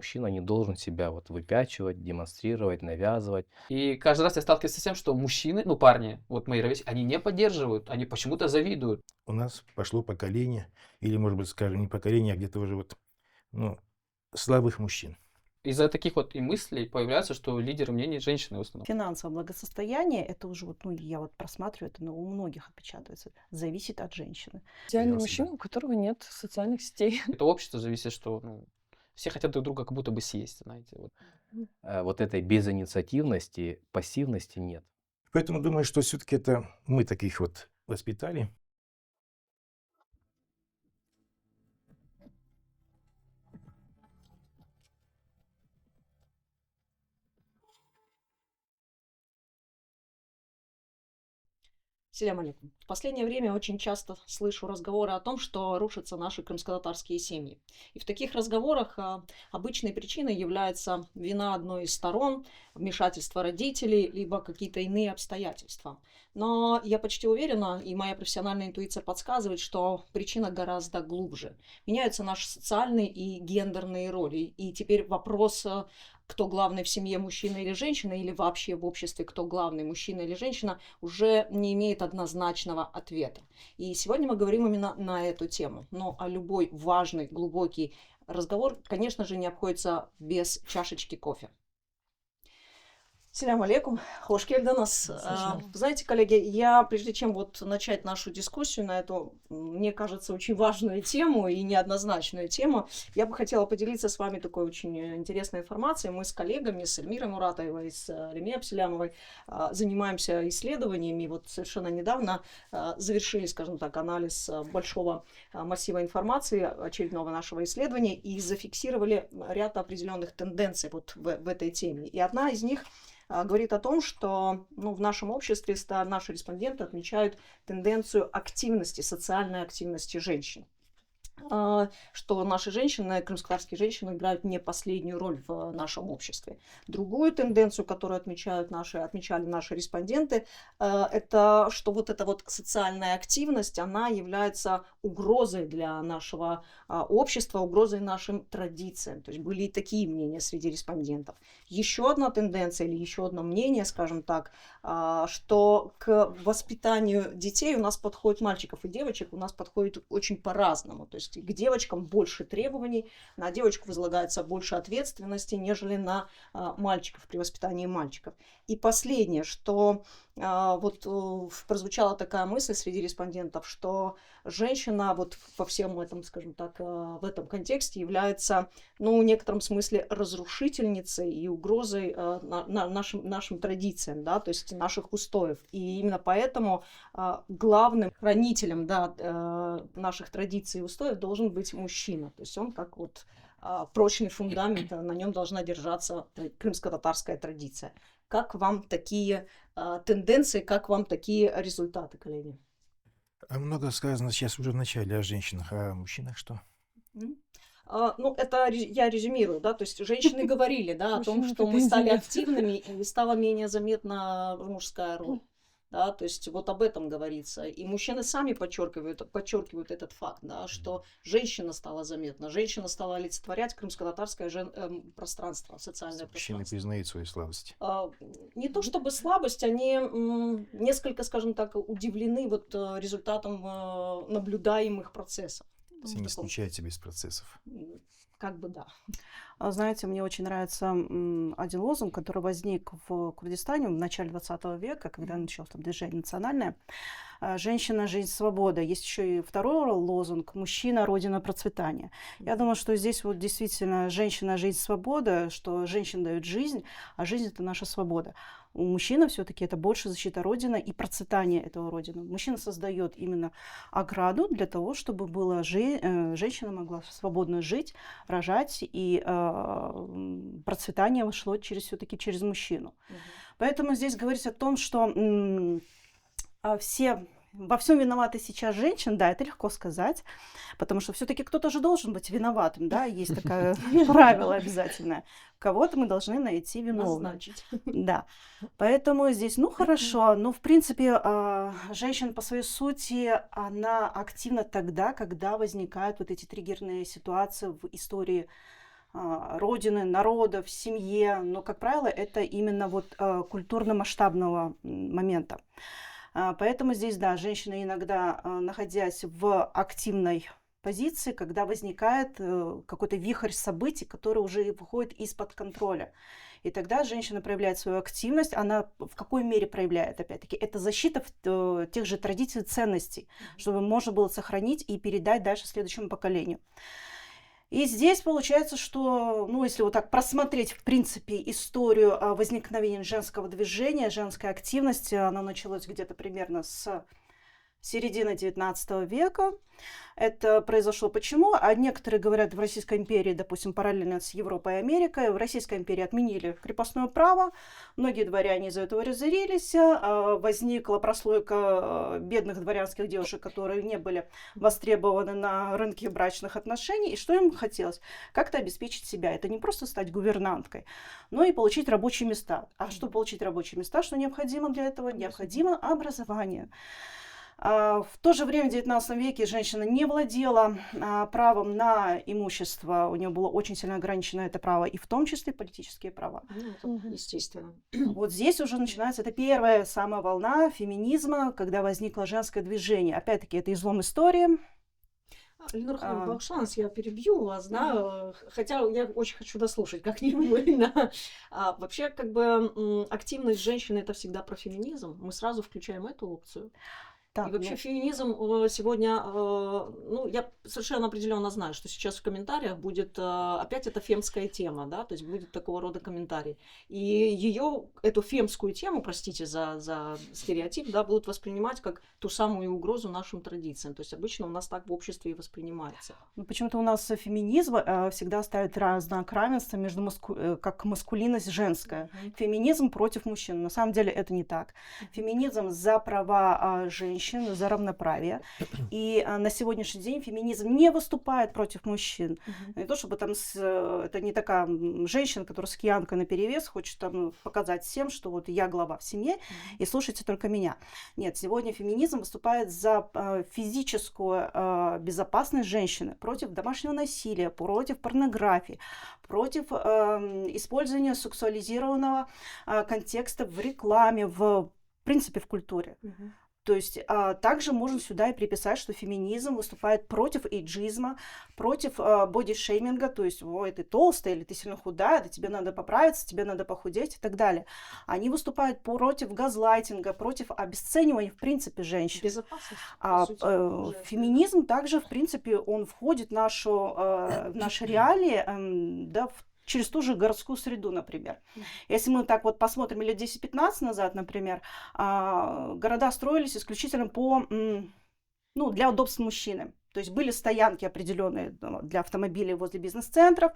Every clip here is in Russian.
мужчина не должен себя вот выпячивать, демонстрировать, навязывать. И каждый раз я сталкиваюсь с тем, что мужчины, ну, парни, вот мои ровесники, они не поддерживают, они почему-то завидуют. У нас пошло поколение, или, может быть, скажем, не поколение, а где-то уже вот, ну, слабых мужчин. Из-за таких вот и мыслей появляется, что лидеры мнений женщины в основном. Финансовое благосостояние, это уже вот, ну, я вот просматриваю, это у многих отпечатывается, зависит от женщины. Идеальный Серьезно, мужчина, у которого нет социальных сетей. Это общество зависит, что ну, все хотят друг друга как будто бы съесть, знаете. Вот. Вот этой безинициативности, пассивности нет. Поэтому думаю, что все-таки это мы таких вот воспитали. Селям алейкум. В последнее время очень часто слышу разговоры о том, что рушатся наши крымско-татарские семьи. И в таких разговорах обычной причиной является вина одной из сторон, вмешательство родителей, либо какие-то иные обстоятельства. Но я почти уверена, и моя профессиональная интуиция подсказывает, что причина гораздо глубже. Меняются наши социальные и гендерные роли. И теперь вопрос, кто главный в семье, мужчина или женщина, или вообще в обществе, кто главный, мужчина или женщина, уже не имеет однозначного ответа. И сегодня мы говорим именно на эту тему. Но любой важный, глубокий разговор, конечно же, не обходится без чашечки кофе. Селям алейкум, хош келдіңіз. Знаете, коллеги, я, прежде чем вот начать нашу дискуссию на эту, мне кажется, очень важную тему и неоднозначную тему, я бы хотела поделиться с вами такой очень интересной информацией. Мы с коллегами, с Эльмирой Муратовой, с Ремей Абселямовой занимаемся исследованиями. Вот совершенно недавно завершили, скажем так, анализ большого массива информации, очередного нашего исследования, и зафиксировали ряд определенных тенденций вот в этой теме. И одна из них говорит о том, что в нашем обществе наши респонденты отмечают тенденцию активности, социальной активности женщин. Что наши женщины, крымско-татарские женщины, играют не последнюю роль в нашем обществе. Другую тенденцию, которую отмечали наши респонденты, это что вот эта вот социальная активность, она является угрозой для нашего общества, угрозой нашим традициям. То есть были и такие мнения среди респондентов. Еще одна тенденция или еще одно мнение, скажем так, что к воспитанию детей у нас подходит, мальчиков и девочек, у нас подходит очень по-разному. То есть к девочкам больше требований, на девочку возлагается больше ответственности, нежели на мальчиков при воспитании мальчиков. И последнее, что вот прозвучала такая мысль среди респондентов, что женщина вот во всем этом, скажем так, в этом контексте является, в некотором смысле разрушительницей и угрозой нашим традициям, да, то есть наших устоев. И именно поэтому главным хранителем, да, наших традиций и устоев должен быть мужчина. То есть он как вот прочный фундамент, на нем должна держаться крымско-татарская традиция. Как вам такие тенденции, как вам такие результаты, коллеги? Много сказано сейчас уже в начале о женщинах, а о мужчинах что? Это я резюмирую, да, то есть женщины говорили, да, о том, что мы стали активными и стала менее заметна мужская роль. Да, то есть вот об этом говорится. И мужчины сами подчеркивают этот факт, да, что женщина стала заметна, женщина стала олицетворять крымско-татарское пространство, социальное Мужчины пространство. признают свою слабость. Не то чтобы слабость, они несколько, скажем так, удивлены вот результатом наблюдаемых процессов. Все не исключают себя из процессов. Как бы да. Знаете, мне очень нравится один лозунг, который возник в Курдистане в начале 20 века, когда началось там движение национальное. «Женщина, жизнь, свобода». Есть еще и второй лозунг «Мужчина, родина, процветания». Я думаю, что здесь вот действительно женщина, жизнь, свобода, что женщина дает жизнь, а жизнь – это наша свобода. У мужчины все-таки это больше защита Родины и процветание этого Родины. Мужчина создает именно ограду для того, чтобы женщина могла свободно жить, рожать, и процветание шло все-таки через мужчину. Поэтому здесь говорится о том, что во всем виноваты сейчас женщины, да, это легко сказать, потому что все-таки кто-то же должен быть виноватым, да, есть такое правило обязательное. Кого-то мы должны найти виновным. Да, поэтому здесь, хорошо, но в принципе женщина по своей сути, она активна тогда, когда возникают вот эти триггерные ситуации в истории родины, народа, в семье, но, как правило, это именно вот культурно-масштабного момента. Поэтому здесь, да, женщина иногда, находясь в активной позиции, когда возникает какой-то вихрь событий, который уже выходит из-под контроля. И тогда женщина проявляет свою активность. Она в какой мере проявляет, опять-таки, это защита тех же традиций и ценностей, чтобы можно было сохранить и передать дальше следующему поколению. И здесь получается, что, ну, если вот так просмотреть, в принципе, историю возникновения женского движения, женской активности, она началась где-то примерно с середины XIX века. Это произошло почему? А некоторые говорят, в Российской империи, допустим, параллельно с Европой и Америкой, в Российской империи отменили крепостное право, многие дворяне из-за этого разорились, возникла прослойка бедных дворянских девушек, которые не были востребованы на рынке брачных отношений, и что им хотелось? Как-то обеспечить себя. Это не просто стать гувернанткой, но и получить рабочие места. А что получить рабочие места? Что необходимо для этого? Необходимо образование. В то же время в XIX веке женщина не владела правом на имущество, у нее было очень сильно ограничено это право, и в том числе политические права. Ну, это естественно. Вот здесь уже начинается, это первая самая волна феминизма, когда возникло женское движение. Опять-таки, это излом истории. Ленур Бакшанс, я перебью вас, да, хотя я очень хочу дослушать как-нибудь, да. Вообще, как бы, активность женщины — это всегда про феминизм. Мы сразу включаем эту опцию. Так, И вообще ну, феминизм сегодня, ну, я совершенно определенно знаю, что сейчас в комментариях будет опять эта фемская тема, да, то есть будет такого рода комментарий. И ее, эту фемскую тему, простите за стереотип, да, будут воспринимать как ту самую угрозу нашим традициям. То есть обычно у нас так в обществе и воспринимается. ну, почему-то у нас феминизм всегда ставит знак равенства между как маскулинность женская. Феминизм против мужчин. На самом деле это не так. Феминизм за права женщин, за равноправие. И на сегодняшний день феминизм не выступает против мужчин. Не то, чтобы там это не такая женщина, которая с киянкой наперевес хочет там показать всем, что вот я глава в семье, и слушайте только меня. Нет, сегодня феминизм выступает за физическую безопасность женщины, против домашнего насилия, против порнографии, против использования сексуализированного контекста в рекламе, в принципе, в культуре. То есть также можно сюда и приписать, что феминизм выступает против эйджизма, против бодишейминга, то есть, ой, ты толстая или ты сильно худая, да тебе надо поправиться, тебе надо похудеть и так далее. Они выступают против газлайтинга, против обесценивания, в принципе, женщин. Безопасность. Феминизм также, в принципе, он входит в наши реалии, да, через ту же городскую среду, например. Если мы так вот посмотрим лет 10-15 назад, например, города строились исключительно для удобств мужчины. То есть были стоянки определенные для автомобилей возле бизнес-центров,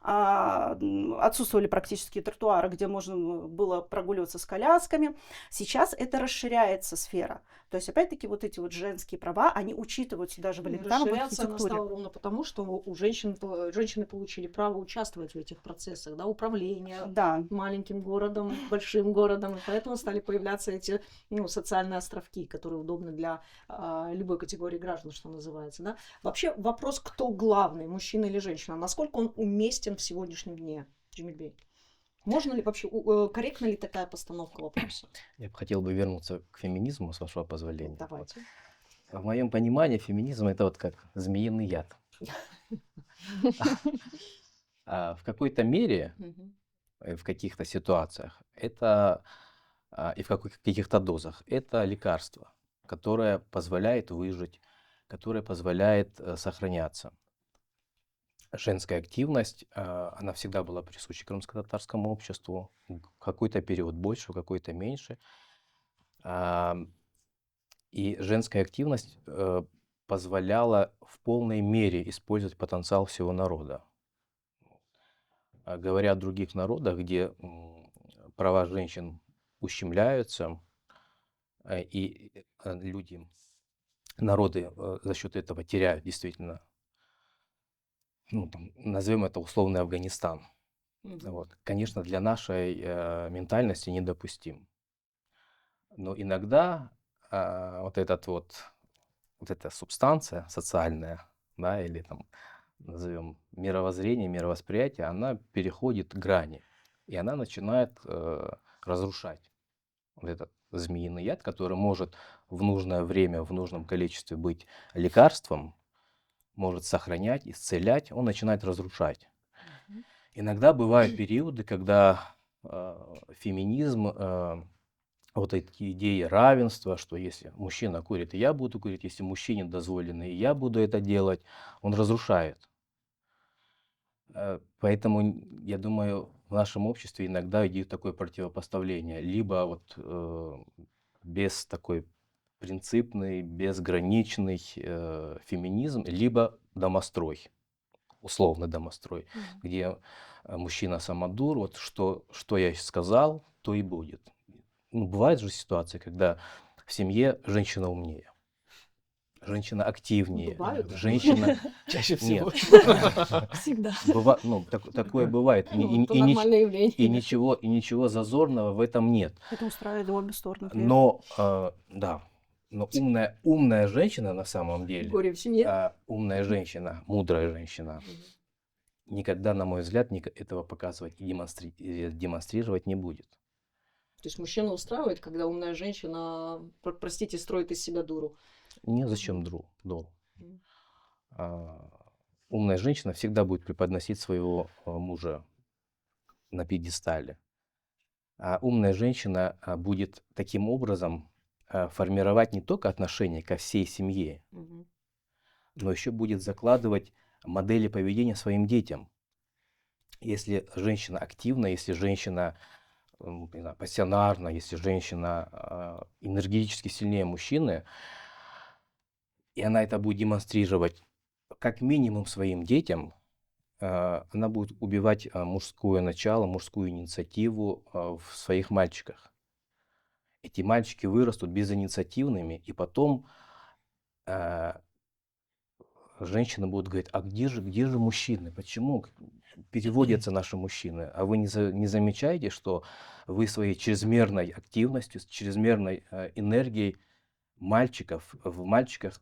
отсутствовали практически тротуары, где можно было прогуливаться с колясками. Сейчас это расширяется сфера. То есть, опять-таки, вот эти вот женские права, они учитываются даже в элементарной Расширяться она архитектуре. стала ровно потому, что у женщины получили право участвовать в этих процессах, да, управления Да. маленьким городом, большим городом, и поэтому стали появляться эти социальные островки, которые удобны для любой категории граждан, что называется. Да? Вообще вопрос, кто главный, мужчина или женщина, насколько он уместен в сегодняшнем дне, Джемильбей? Можно ли вообще, корректна ли такая постановка вопроса? Я бы хотел бы вернуться к феминизму, с вашего позволения. Давайте. В моем понимании феминизм это вот как змеиный яд. А в какой-то мере, в каких-то ситуациях, это и в каких-то дозах, это лекарство, которое позволяет выжить, которое позволяет сохраняться. Женская активность, она всегда была присуща крымско-татарскому обществу, в какой-то период больше, в какой-то меньше. И женская активность позволяла в полной мере использовать потенциал всего народа. Говоря о других народах, где права женщин ущемляются, и народы за счет этого теряют действительно, назовем это условный Афганистан. Вот. Конечно, для нашей ментальности недопустим. Но иногда вот эта субстанция социальная, да, или там назовем, мировоззрения, мировосприятия, она переходит грани. И она начинает разрушать вот этот змеиный яд, который может в нужное время, в нужном количестве быть лекарством, может сохранять, исцелять, он начинает разрушать. Мгм. Иногда бывают периоды, когда феминизм, вот эти идеи равенства, что если мужчина курит, и я буду курить, если мужчине дозволено, и я буду это делать, он разрушает. Поэтому я думаю, в нашем обществе иногда идет такое противопоставление. Либо вот без такой принципный, безграничный феминизм, либо домострой, условный домострой, Мгм. где мужчина самодур, вот что я сказал, то и будет. Ну, бывают же ситуации, когда в семье женщина умнее, женщина активнее, Бывают. женщина... Чаще Нет. всего. Всегда. Ну, такое бывает. Ну, это нормальное явление. И ничего зазорного в этом нет. Это устраивает обе стороны. Но, да, но умная женщина на самом деле, Горе в семье. умная женщина, мудрая женщина, никогда, на мой взгляд, этого показывать и демонстрировать не будет. То есть мужчину устраивает, когда умная женщина, простите, строит из себя дуру. Незачем дуру. Мгм. Умная женщина всегда будет преподносить своего мужа на пьедестале. А умная женщина будет таким образом формировать не только отношения ко всей семье, Мгм. но еще будет закладывать модели поведения своим детям. Если женщина активна, если женщина не знаю, пассионарна, если женщина энергетически сильнее мужчины, и она это будет демонстрировать как минимум своим детям, она будет убивать мужское начало, мужскую инициативу в своих мальчиках. Эти мальчики вырастут безинициативными, и потом женщины будут говорить, а где же мужчины? Почему переводятся наши мужчины? А вы не замечаете, что вы своей чрезмерной активностью, чрезмерной энергией в мальчиках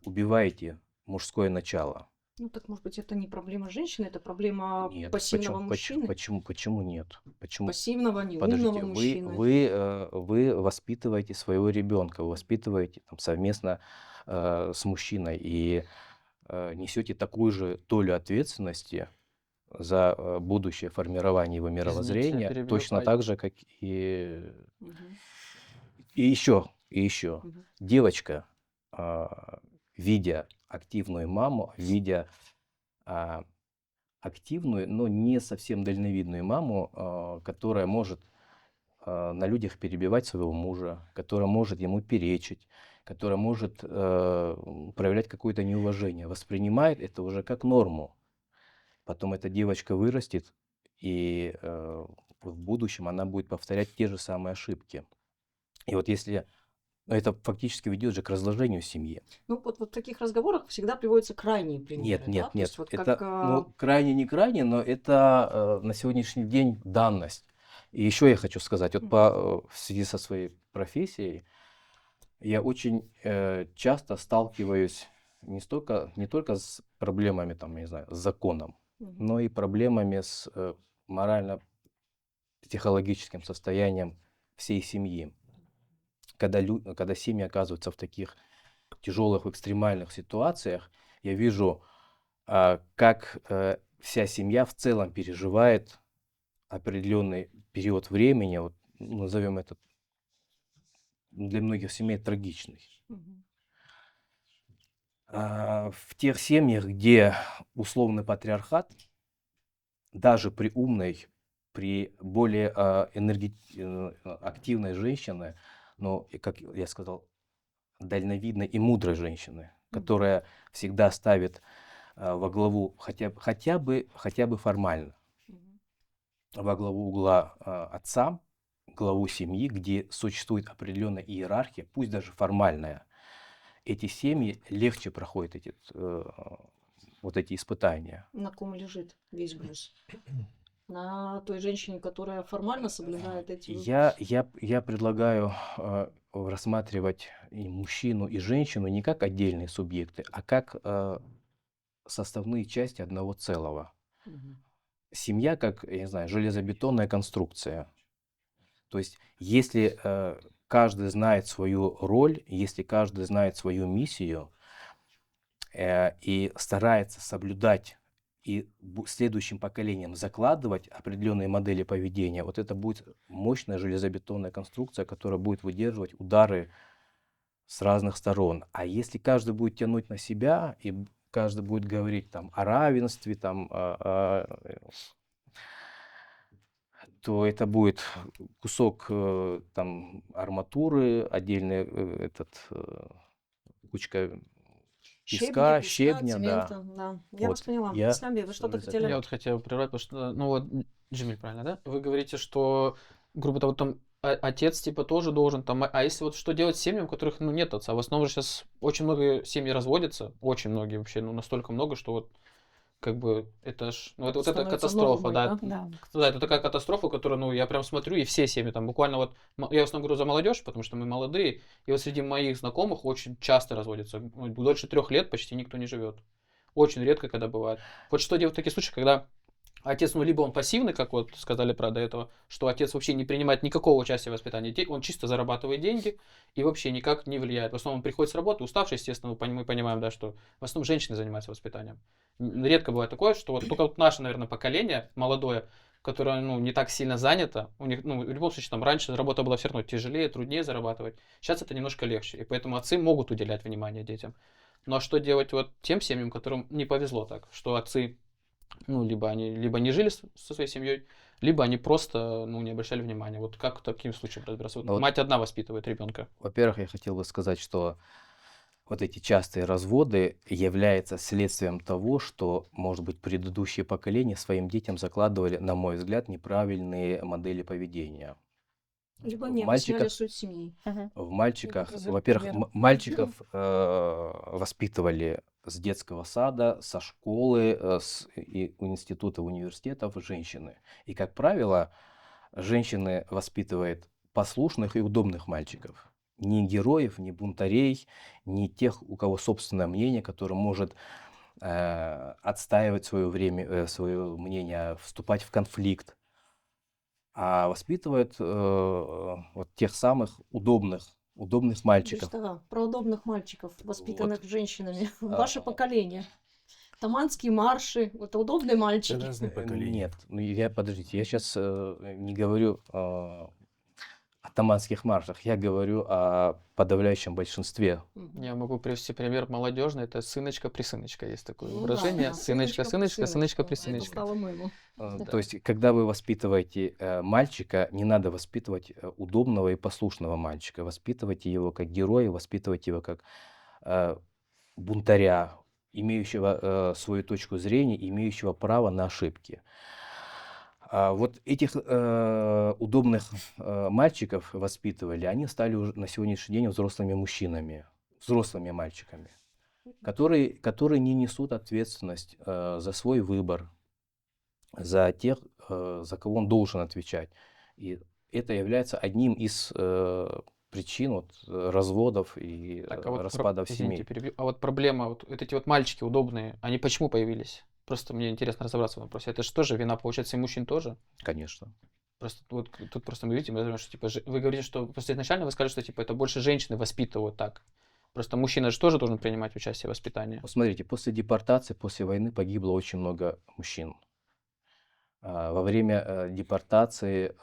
убиваете мужское начало? Ну, так, может быть, это не проблема женщины, это проблема Нет, пассивного мужчины. почему нет? Почему? Пассивного, Подождите, неумного мужчины. вы воспитываете своего ребенка, вы воспитываете там, совместно с мужчиной и несете такую же долю ответственности за будущее формирование его мировоззрения, точно так же, как и Мгм. еще. Мгм. Девочка, видя активную маму, видя активную, но не совсем дальновидную маму, которая может на людях перебивать своего мужа, которая может ему перечить, которая может проявлять какое-то неуважение, воспринимает это уже как норму. Потом эта девочка вырастет, и в будущем она будет повторять те же самые ошибки. И вот если это фактически ведет же к разложению семьи. Ну, вот в таких разговорах всегда приводятся крайние примеры, да? Нет. То есть вот Это, как, ну, крайне не крайне, но это на сегодняшний день данность. И еще я хочу сказать, вот в связи со своей профессией, я очень часто сталкиваюсь не только с проблемами, там, я не знаю, с законом, но и проблемами с морально-психологическим состоянием всей семьи. Когда семьи оказываются в таких тяжелых, экстремальных ситуациях, я вижу, как вся семья в целом переживает определенный период времени, вот, назовем это для многих семей трагичный. В тех семьях, где условный патриархат, даже при умной, при более активной женщине, но, как я сказал, дальновидной и мудрой женщины, которая всегда ставит во главу, хотя бы формально, во главу угла отца, главу семьи, где существует определенная иерархия, пусть даже формальная, эти семьи легче проходят вот эти испытания. На ком лежит весь груз? На той женщине, которая формально соблюдает эти... Я предлагаю рассматривать и мужчину, и женщину не как отдельные субъекты, а как составные части одного целого. Мгм. Семья как, я не знаю, железобетонная конструкция. То есть, если каждый знает свою роль, если каждый знает свою миссию и старается соблюдать и следующим поколениям закладывать определенные модели поведения, вот это будет мощная железобетонная конструкция, которая будет выдерживать удары с разных сторон. А если каждый будет тянуть на себя, и каждый будет говорить там о равенстве, там, то это будет кусок там арматуры, отдельный кучка песка, щебня, да. цемента, да. Я вас Вот, поняла. я Исламби, вы что-то становлюсь хотели? Я вот хотел прервать, потому что, ну вот, Джемиль, правильно, да? Вы говорите, что, грубо говоря, вот там отец типа тоже должен там, а если вот что делать с семьями, у которых, ну, нет отца? В основном же сейчас очень много семьи разводятся, очень многие вообще, ну, настолько много, что вот как бы это ж, ну, это вот это Становится катастрофа, нормой, да. да? Да. Ну да, это такая катастрофа, которую, ну, я прям смотрю, и все семьи там буквально вот, я в основном говорю за молодежь, потому что мы молодые, и вот среди моих знакомых очень часто разводятся, ну, дольше 3 лет почти никто не живет. Очень редко, когда бывает. Вот что делать в таких случаях, когда отец, ну, либо он пассивный, как вот сказали про до этого, что отец вообще не принимает никакого участия в воспитании детей, он чисто зарабатывает деньги и вообще никак не влияет. В основном он приходит с работы, уставший, естественно, мы понимаем, да, что в основном женщины занимаются воспитанием. Редко бывает такое, что вот только вот наше, наверное, поколение молодое, которое, ну, не так сильно занято, у них, ну, в любом случае, там, раньше работа была все равно тяжелее, труднее зарабатывать, сейчас это немножко легче, и поэтому отцы могут уделять внимание детям. Ну, а что делать вот тем семьям, которым не повезло так, что отцы, ну, либо они либо не жили со своей семьей, либо они просто, ну, не обращали внимания. Вот как таким случаем разбираться? Вот Ну вот, мать одна воспитывает ребенка. во-первых, я хотел бы сказать, что вот эти частые разводы являются следствием того, что, может быть, предыдущие поколения своим детям закладывали, на мой взгляд, неправильные модели поведения. Либо В не объясняли мальчиках, суть семьи. в мальчиках, Показать во-первых, пример. мальчиков воспитывали с детского сада, со школы, института, университетов женщины. И, как правило, женщины воспитывают послушных и удобных мальчиков. Ни героев, ни бунтарей, ни тех, у кого собственное мнение, который может отстаивать свое мнение, вступать в конфликт, а воспитывают вот тех самых удобных мальчиков. Ага, про удобных мальчиков, воспитанных Вот. женщинами. А, Ваше поколение. Таманские марши. Это удобные Это мальчики. разные поколения. Нет, ну подождите, я сейчас не говорю о таманских маршах, я говорю о подавляющем большинстве. Мгм. Я могу привести пример молодежный. Это сыночка-присыночка. Есть такое Ну да, выражение. да. Сыночка-сыночка, Сыночка. Это сыночка-присыночка. стало мемом. Да. То есть, когда вы воспитываете мальчика, не надо воспитывать удобного и послушного мальчика. Воспитывайте его как героя, воспитывайте его как бунтаря, имеющего свою точку зрения, имеющего право на ошибки. Вот этих удобных мальчиков воспитывали, они стали уже на сегодняшний день взрослыми мужчинами, взрослыми мальчиками, которые не несут ответственность за свой выбор, за тех, за кого он должен отвечать. И это является одним из причин вот, разводов и Так, а вот распадов извините, семей. перебью. А вот проблема, вот эти вот мальчики удобные, они почему появились? Просто мне интересно разобраться в вопросе. Это что же вина, получается, и мужчин тоже? Конечно. Просто вот тут просто мы видим, я думаю, что типа вы говорите, что просто изначально вы сказали, что типа это больше женщины воспитывают так. Просто мужчина же тоже должен принимать участие в воспитании. Вот смотрите, после депортации, после войны погибло очень много мужчин. Во время депортации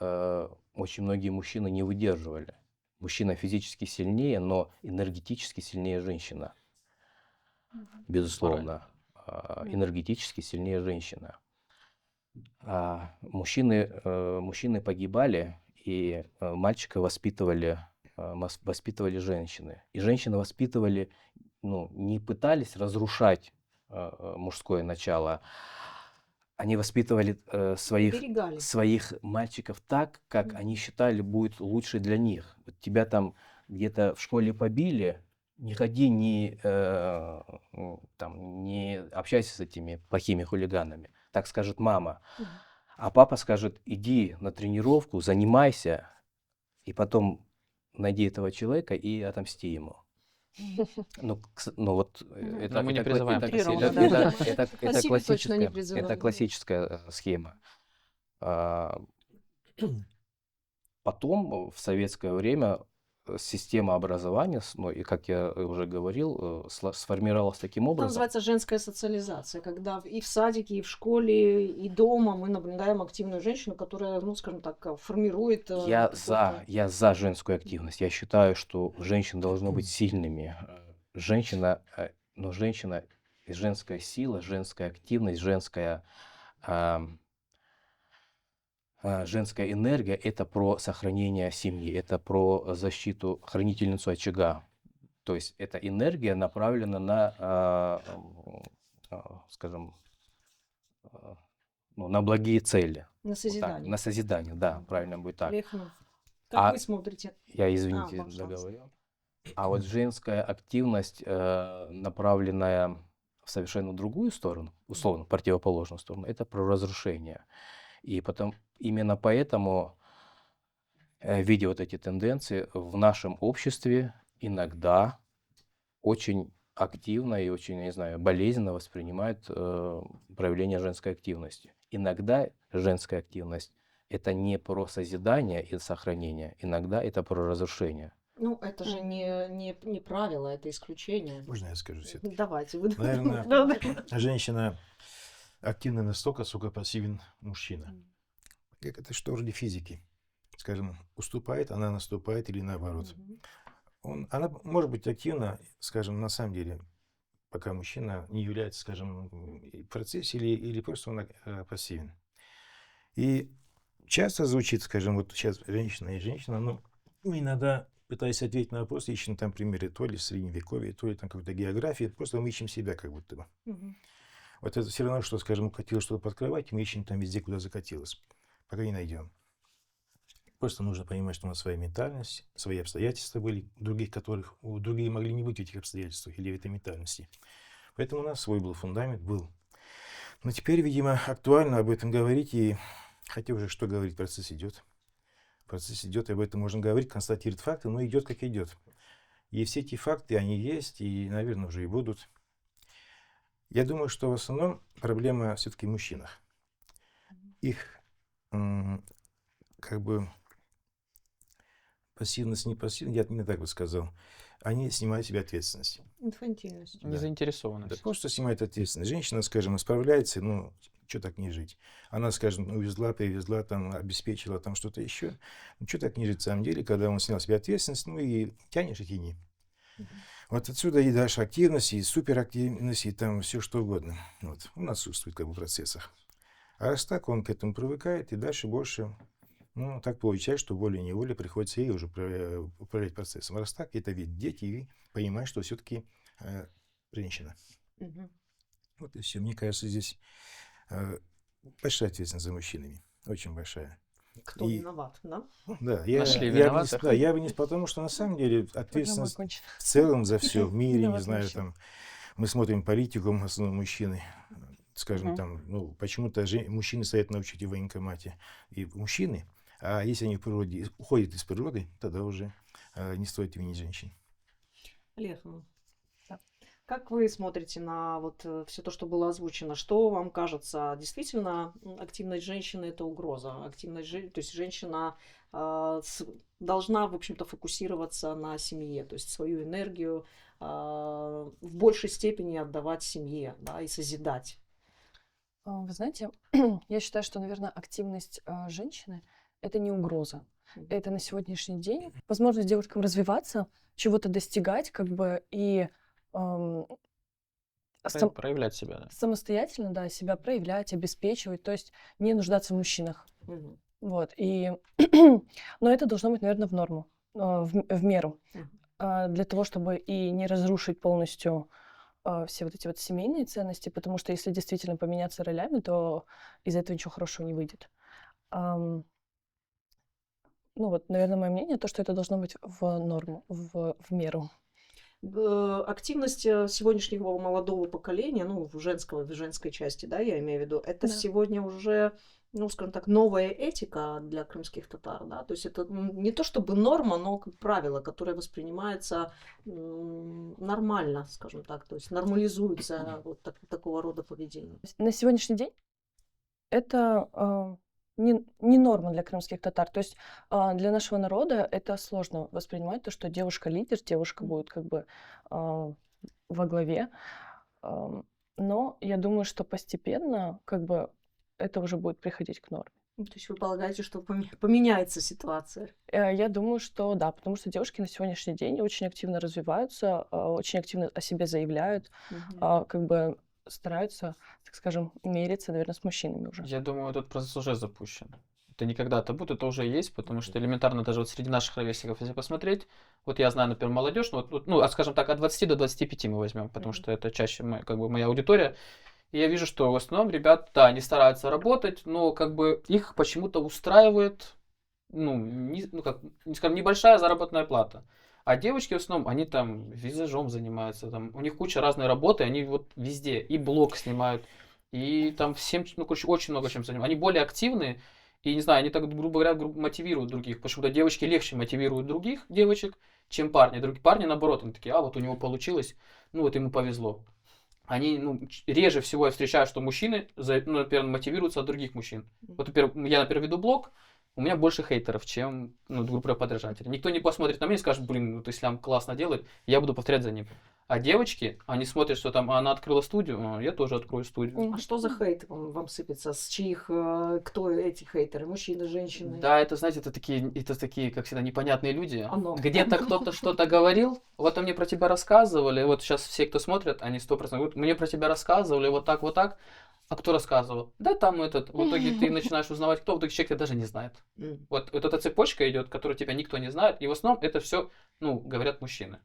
очень многие мужчины не выдерживали. Мужчина физически сильнее, но энергетически сильнее женщина. Безусловно. Энергетически сильнее женщина. Мужчины погибали, и мальчика воспитывали женщины. И женщины воспитывали, ну, не пытались разрушать мужское начало, они воспитывали Берегали. своих мальчиков так, как они считали будет лучше для них. Вот тебя там где-то в школе побили, не ходи, не общайся с этими плохими хулиганами. Так скажет мама. А папа скажет, иди на тренировку, занимайся, и потом найди этого человека и отомсти ему. Ну, ну вот Мгм. это, Но мы не это, призываем это, к это, Утрированно, насилию. да. это Насилию точно не это призываем. классическая схема. А, Потом, в советское время, система образования, ну и как я уже говорил, сформировалась таким Это образом. называется женская социализация, когда и в садике, и в школе, и дома мы наблюдаем активную женщину, которая, ну, скажем так, формирует какой-то... Я за женскую активность. Я считаю, что женщины должны быть сильными. Но женщина, и женская сила, женская активность, женская энергия — это про сохранение семьи, это про защиту, хранительницу очага. То есть эта энергия направлена на, скажем, а, ну, на благие цели. На Вот так, созидание. на созидание, да, правильно будет так. Лехну. Как А вы смотрите? я, извините, пожалуйста. договорил. А вот женская активность, направленная в совершенно другую сторону, условно, противоположную сторону, это про разрушение. И именно поэтому, видя вот эти тенденции, в нашем обществе иногда очень активно и очень, я не знаю, болезненно воспринимают проявление женской активности. Иногда женская активность — это не про созидание и сохранение, иногда это про разрушение. Ну, это же не правило, это исключение. Можно я скажу все-таки? Давайте. Вы... Наверное, Да, да. женщина активна настолько, сколько пассивен мужчина. Как это что вроде физики. Скажем, уступает, она наступает или наоборот. Она может быть активна, скажем, на самом деле, пока мужчина не является, скажем, в процессе или просто он пассивен. И часто звучит, скажем, вот сейчас женщина и женщина, но мы иногда, пытаясь ответить на вопрос, ищем там примеры то ли средневековья, то ли там какой-то географии, просто мы ищем себя как будто бы. Вот это все равно, что, скажем, хотела что-то подкрывать, и мы ищем там везде, куда закатилось, пока не найдем. Просто нужно понимать, что у нас своя ментальность, свои обстоятельства были, другие могли не быть в этих обстоятельствах или в этой ментальности. Поэтому у нас свой был фундамент, был. Но теперь, видимо, актуально об этом говорить, и хотя уже что говорить, процесс идет. Процесс идет, и об этом можно говорить, констатировать факты, но идет как идет. И все эти факты, они есть, и, наверное, уже и будут. Я думаю, что в основном проблема все-таки в мужчинах. Их как бы пассивность, не пассивность, я не так бы сказал, они снимают с себя ответственность. Инфантильность. Да. Незаинтересованность. Да, просто снимает ответственность. Женщина, скажем, справляется, ну, что так не жить? Она, скажем, увезла, привезла, там, обеспечила там что-то еще. Ну, что так не жить в самом деле, когда он снял с себя ответственность, ну, и тянешь и тяни. Вот отсюда и дальше активность, и суперактивность, и там все что угодно. Вот. Он отсутствует как бы в процессах. А раз так, он к этому привыкает, и дальше больше, ну, так получается, что волей-неволей приходится ей уже управлять процессом. Раз так, это видят дети, и понимают, что все-таки женщина. Вот и все. Мне кажется, здесь большая ответственность за мужчинами. Очень большая. Кто виноват, да? Да, Нашли виноватых. я бы не, потому что на самом деле Программа ответственность окончена. в целом за все в мире, Да, не знаю, вообще. там, мы смотрим политику, в основном мужчины, скажем, Мгм. там, ну, почему-то мужчины стоят на учете в военкомате, и мужчины, а если они в природе уходят из природы, тогда уже не стоит винить женщин. Лехну. Да. Как вы смотрите на вот все то, что было озвучено? Что вам кажется, действительно активность женщины — это угроза? Активность, то есть женщина должна, в общем-то, фокусироваться на семье, то есть свою энергию в большей степени отдавать семье, да, и созидать. Вы знаете, я считаю, что, наверное, активность женщины — это не угроза. Это на сегодняшний день возможность девушкам развиваться, чего-то достигать, как бы, и Проявлять себя, да. самостоятельно, да, себя проявлять, обеспечивать, то есть не нуждаться в мужчинах. Мгм. Вот, и... Но это должно быть, наверное, в норму, в меру, для того, чтобы и не разрушить полностью все вот эти вот семейные ценности, потому что если действительно поменяться ролями, то из этого ничего хорошего не выйдет. Ну вот, наверное, мое мнение, то, что это должно быть в норму, в меру. активность сегодняшнего молодого поколения, ну, в женской части, да, я имею в виду, это Да. сегодня уже, ну, скажем так, новая этика для крымских татар, да, то есть это не то чтобы норма, но как правило, которое воспринимается нормально, скажем так, то есть нормализуется вот такого рода поведение. На сегодняшний день это не норма для крымских татар. То есть для нашего народа это сложно воспринимать, то, что девушка лидер, девушка будет как бы во главе. Но я думаю, что постепенно как бы это уже будет приходить к норме. Ну, то есть вы полагаете, что поменяется ситуация? Я думаю, что да, потому что девушки на сегодняшний день очень активно развиваются, очень активно о себе заявляют, как бы стараются, так скажем, мериться, наверное, с мужчинами уже. Я думаю, этот процесс уже запущен. Это не когда-то будет, это уже есть, потому что элементарно даже вот среди наших ровесников, если посмотреть, вот я знаю, например, молодежь, скажем так, от 20 до 25 мы возьмем, потому что это чаще как бы моя аудитория. И я вижу, что в основном ребята, да, они стараются работать, но как бы их почему-то устраивает, скажем, небольшая заработная плата. А девочки в основном, они там визажом занимаются, там, у них куча разной работы, они вот везде, и блог снимают, и там всем, короче, очень много чем занимаются. Они более активные, и, не знаю, они так, грубо говоря, мотивируют других, потому что девочки легче мотивируют других девочек, чем парни. Другие парни, наоборот, они такие, вот у него получилось, вот ему повезло. Они, реже всего я встречаю, что мужчины, например, мотивируются от других мужчин. Вот, например, я, веду блог, у меня больше хейтеров, чем, грубо говоря, подражателей. Никто не посмотрит на меня и скажет, блин, Ислам классно делает, я буду повторять за ним. А девочки, они смотрят, что там она открыла студию, я тоже открою студию. А что за хейт вам сыпется? С чьих, кто эти хейтеры? Мужчины, женщины? Да, это, знаете, это такие, как всегда, непонятные люди. Где-то кто-то что-то говорил, вот мне про тебя рассказывали, вот сейчас все, кто смотрят, они 100% говорят, мне про тебя рассказывали, вот так. А кто рассказывал? Да, там в итоге ты начинаешь узнавать, кто, в итоге человек тебя даже не знает. Вот эта цепочка идет, которую тебя никто не знает, и в основном это все, говорят мужчины.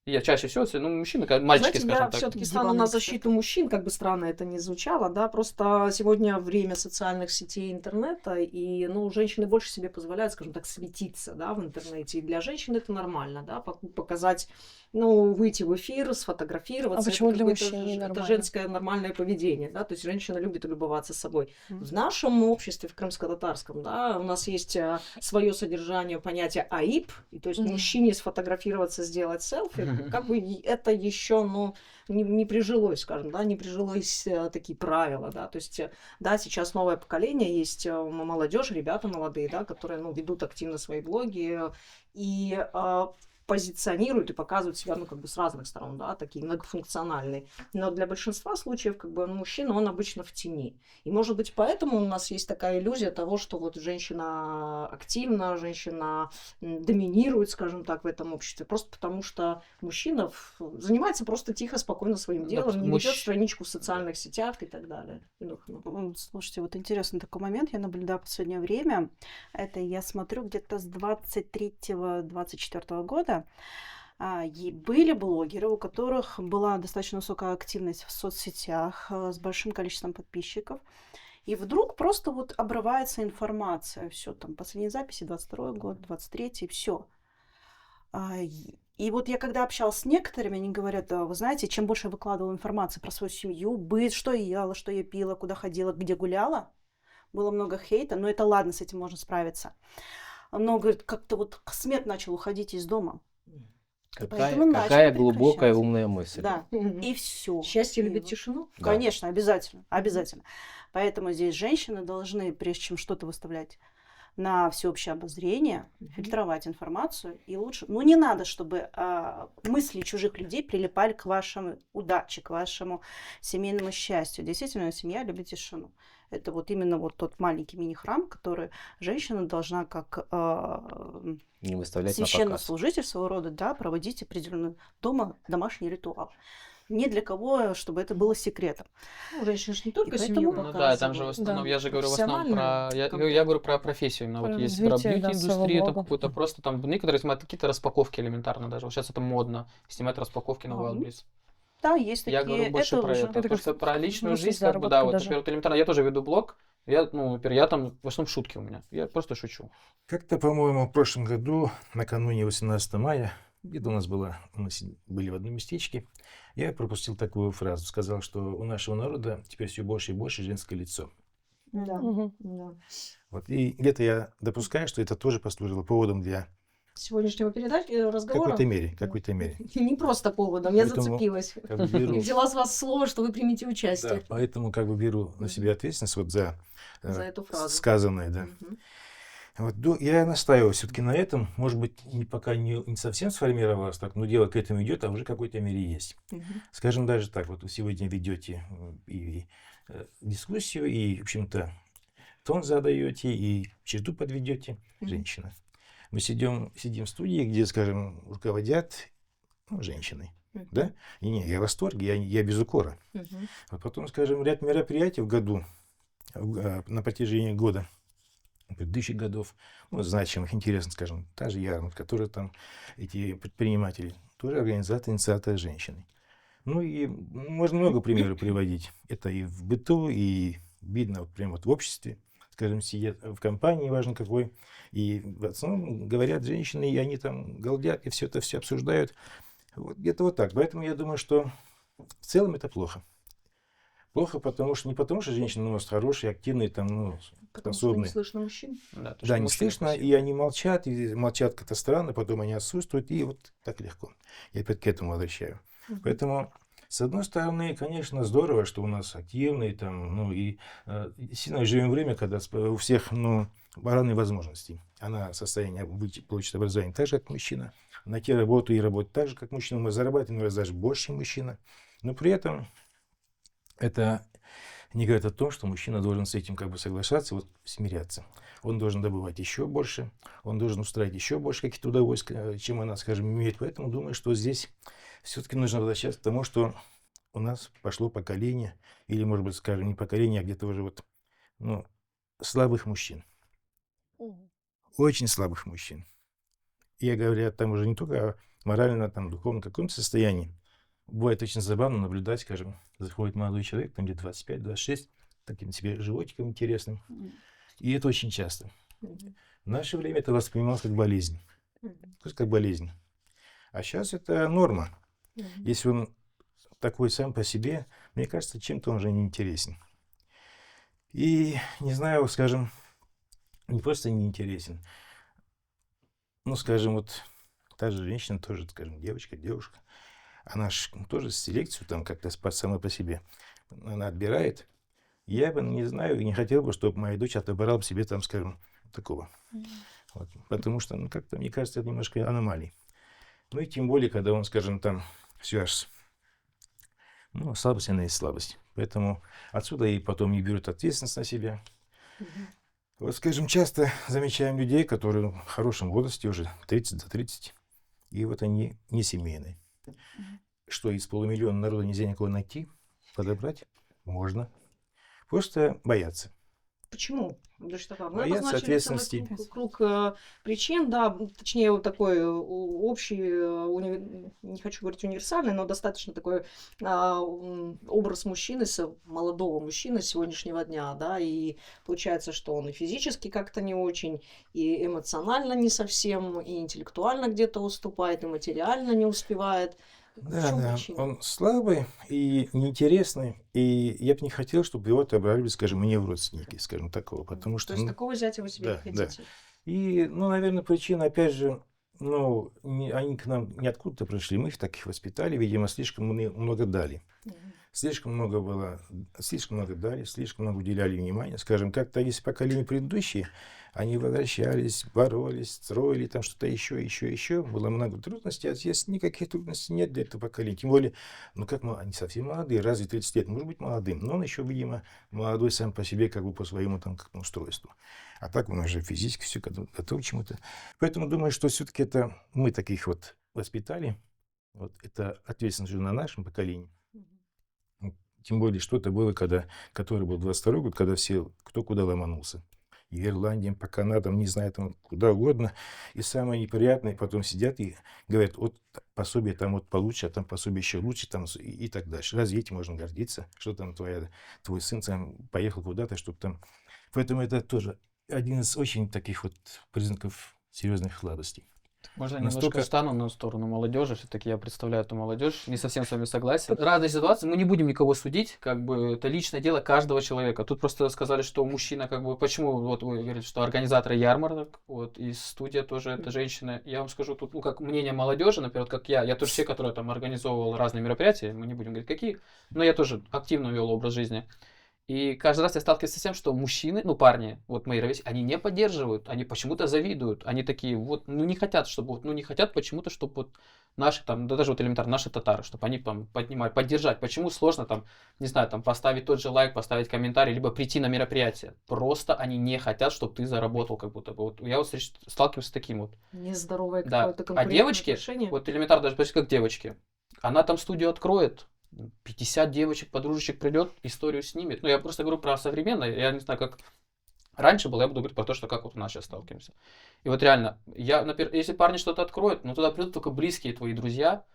Я чаще всего, мужчины, мальчики, Знаете, скажем я так. все-таки стану на защиту мужчин, как бы странно это ни звучало, да, просто сегодня время социальных сетей, интернета, и, женщины больше себе позволяют, скажем так, светиться, да, в интернете, и для женщин это нормально, да, показать, выйти в эфир, сфотографироваться. А почему для мужчин не это нормально? женское нормальное поведение, да, то есть женщина любит любоваться собой. В нашем обществе, в крымско-татарском, да, у нас есть свое содержание, понятие аиб, и то есть мужчине сфотографироваться, сделать селфи, как бы это еще, не прижилось, скажем, да, не прижилось такие правила, да, то есть, да, сейчас новое поколение, есть молодежь, ребята молодые, да, которые, ведут активно свои блоги и позиционируют и показывают себя, как бы с разных сторон, да, такие многофункциональные. Но для большинства случаев, как бы, мужчина, он обычно в тени. И, может быть, поэтому у нас есть такая иллюзия того, что вот женщина активна, женщина доминирует, скажем так, в этом обществе, просто потому что мужчина занимается просто тихо, спокойно своим делом, не ведет страничку в социальных сетях и так далее. Слушайте, вот интересный такой момент, я наблюдаю в последнее время. Это я смотрю где-то с 23-24 года. Были блогеры, у которых была достаточно высокая активность в соцсетях с большим количеством подписчиков. И вдруг просто вот обрывается информация. Все, там, последние записи, 22 год, 23-й, все. И вот я когда общалась с некоторыми, они говорят, вы знаете, чем больше я выкладывала информации про свою семью, быт, что я ела, что я пила, куда ходила, где гуляла, было много хейта, но это ладно, с этим можно справиться. Но, говорит, как-то вот смерть начал уходить из дома. Какая глубокая умная мысль. Да, и все. Счастье любит тишину? Конечно, обязательно, обязательно. Поэтому здесь женщины должны, прежде чем что-то выставлять на всеобщее обозрение, фильтровать информацию. И лучше, не надо, чтобы мысли чужих людей прилипали к вашей удаче, к вашему семейному счастью. Действительно, семья любит тишину. Это вот именно вот тот маленький мини-храм, который женщина должна как не выставлять священнослужитель своего рода, да, проводить определенный домашний ритуал. Ни для кого, чтобы это было секретом. Женщина же не только И семью поэтому- показывает. Там же в основном, Да. я же говорю в основном про, я Профессиональная говорю про профессию именно. Вот Про есть про развитие, да, бьюти-индустрию, своего там блога. какую-то просто там некоторые снимают какие-то распаковки элементарно даже. Вот сейчас это модно, снимать распаковки на Wildberries. Да, есть такие. Я говорю больше про уже- это, потому как что про личную возможность жизнь, как бы, да, заработка вот, даже. например, вот элементарно, я тоже веду блог, например, я там, в основном шутки у меня, я просто шучу. Как-то, по-моему, в прошлом году, накануне 18 мая, Где-то у нас были в одном местечке. Я пропустил такую фразу. Сказал, что у нашего народа теперь все больше и больше женское лицо. Да, Мгм. да. Вот. И где-то я допускаю, что это тоже послужило поводом для Сегодняшнего в разговора какой-то мере. не просто поводом, я Поэтому зацепилась. как бы И беру, взяла с вас слово, что вы примете да, участие поэтому как бы беру на себя ответственность вот за за эту фразу. сказанное, да. Мгм. Вот, я настаиваю все-таки на этом. Может быть, пока не совсем сформировалось так, но дело к этому идет, а уже в какой-то мере есть. Мгм. Скажем даже так, вот вы сегодня ведете и дискуссию, и, в общем-то, тон задаете, и череду подведете, Мгм. женщина. Мы сидим в студии, где, скажем, руководят женщины. Мгм. Да? И не, я в восторге, я без укора. Мгм. А потом, скажем, ряд мероприятий в году, на протяжении года, предыдущих годов, значимых, интересных, скажем, та же ярмарка, которые там эти предприниматели, тоже организаторы, инициаторы женщины. Ну и можно много примеров приводить. Это и в быту, и видно вот прямо вот в обществе, скажем, сидят в компании, важно какой, и в основном говорят женщины, и они там галдят, и все это все обсуждают. Вот где-то вот так. Поэтому я думаю, что в целом это плохо. Плохо, не потому, что женщины у нас хорошие, активные, там, Потому что не способные. слышно мужчин. Да, то, Да, что не мужчины слышно, пассивны. и они молчат, и молчат как-то странно, потом они отсутствуют, и вот так легко. Я опять к этому возвращаю. Мгм. Поэтому, с одной стороны, конечно, здорово, что у нас активные, там, сильно живем время, когда у всех, равные возможности. Она в состоянии получить образование так же, как мужчина, найти работу и работать так же, как мужчина. Мы зарабатываем, наверное, даже больше, чем мужчина. Но при этом это не говорит о том, что мужчина должен с этим как бы соглашаться, вот смиряться. Он должен добывать еще больше, он должен устраивать еще больше каких-то удовольствий, чем она, скажем, имеет. Поэтому думаю, что здесь все-таки нужно возвращаться к тому, что у нас пошло поколение, или, может быть, скажем, не поколение, а где-то уже слабых мужчин. Мгм. Очень слабых мужчин. Я говорю там уже не только о морально, там, духовном каком-то состоянии. Бывает очень забавно наблюдать, скажем, заходит молодой человек, там где-то 25-26, таким себе животиком интересным. И это очень часто. Мгм. В наше время это воспринималось как болезнь. Мгм. Просто как болезнь. А сейчас это норма. Мгм. Если он такой сам по себе, мне кажется, чем-то он уже не интересен. И, не знаю, скажем, не просто не интересен, скажем, вот та же женщина, тоже, скажем, девушка, она же тоже селекцию там как-то сама по себе, она отбирает. Я бы не знаю и не хотел бы, чтобы моя дочь отобрала себе там, скажем, такого. Вот. Потому что, как-то, мне кажется, это немножко аномалий. Ну и тем более, когда он, скажем, там все аж, слабость, она есть слабость. Поэтому отсюда и потом не берут ответственность на себя. Мгм. Вот, скажем, часто замечаем людей, которые в хорошем возрасте, уже 30 за 30, и вот они не семейные. Что из полумиллиона народа нельзя никого найти, подобрать? Можно. Просто боятся. Почему? Вы Боятся обозначили целый ответственности. круг причин, да, точнее, вот такой общий, не хочу говорить универсальный, но достаточно такой образ мужчины, молодого мужчины сегодняшнего дня, да, и получается, что он и физически как-то не очень, и эмоционально не совсем, и интеллектуально где-то уступает, и материально не успевает. В Да, чем да, причина? он слабый и неинтересный, и я бы не хотел, чтобы его отобрали, скажем, мне в родственники, скажем, такого, потому То что, есть такого зятя вы себе не да. хотите? И, наверное, причина, опять же, они к нам не откуда-то пришли, мы их таких воспитали, видимо, слишком много дали. Мгм. Слишком много дали, слишком много уделяли внимания. Скажем, как-то если поколения предыдущие, они возвращались, боролись, строили там что-то еще. Было много трудностей, а здесь никаких трудностей нет для этого поколения. Тем более, они совсем молодые, разве 30 лет может быть молодым, но он еще, видимо, молодой сам по себе, как бы по своему там как-то устройству. А так он уже физически все готов к чему-то. Поэтому думаю, что все-таки это мы таких вот воспитали. Вот это ответственность уже на нашем поколении. Тем более, что-то было, который был 22-й год, когда все, кто куда ломанулся. И в Ирландии, по Канадам, не знаю, там куда угодно. И самое неприятное, потом сидят и говорят, вот пособие там вот получше, а там пособие еще лучше, там и так дальше. Разве этим можно гордиться, что там твой сын там поехал куда-то, чтобы там... Поэтому это тоже один из очень таких вот признаков серьезных слабостей. Можно я немножко Настолько встану на сторону молодежи, все-таки я представляю эту молодежь, не совсем с вами согласен. Разные ситуации, мы не будем никого судить, как бы это личное дело каждого человека. Тут просто сказали, что мужчина, как бы, почему, вот вы говорите, что организаторы ярмарок, вот, и студия тоже это женщина. Я вам скажу, тут, ну, как мнение молодежи, например, вот как я тоже человек, который там организовывал разные мероприятия, мы не будем говорить какие, но я тоже активно вел образ жизни. И каждый раз я сталкиваюсь с тем, что мужчины, ну парни, вот мои ровесники, они не поддерживают, они почему-то завидуют, они такие вот, ну не хотят, чтобы, вот, ну не хотят почему-то, чтобы вот наши там, да даже вот элементарно наши татары, чтобы они там поднимали, поддержать. Почему сложно там, не знаю, там поставить тот же лайк, поставить комментарий, либо прийти на мероприятие. Просто они не хотят, чтобы ты заработал как будто бы. Вот я вот сталкиваюсь с таким вот. Нездоровое Да. какое-то А конкурентное девочки, отношение. вот элементарно даже почти как девочки, она там студию откроет, 50 девочек, подружечек придет, историю снимет. Ну, я просто говорю про современное, я не знаю, как раньше было, я буду говорить про то, что как вот у нас сейчас сталкиваемся. И вот реально, я, например, если парни что-то откроют, ну, туда придут только близкие твои друзья,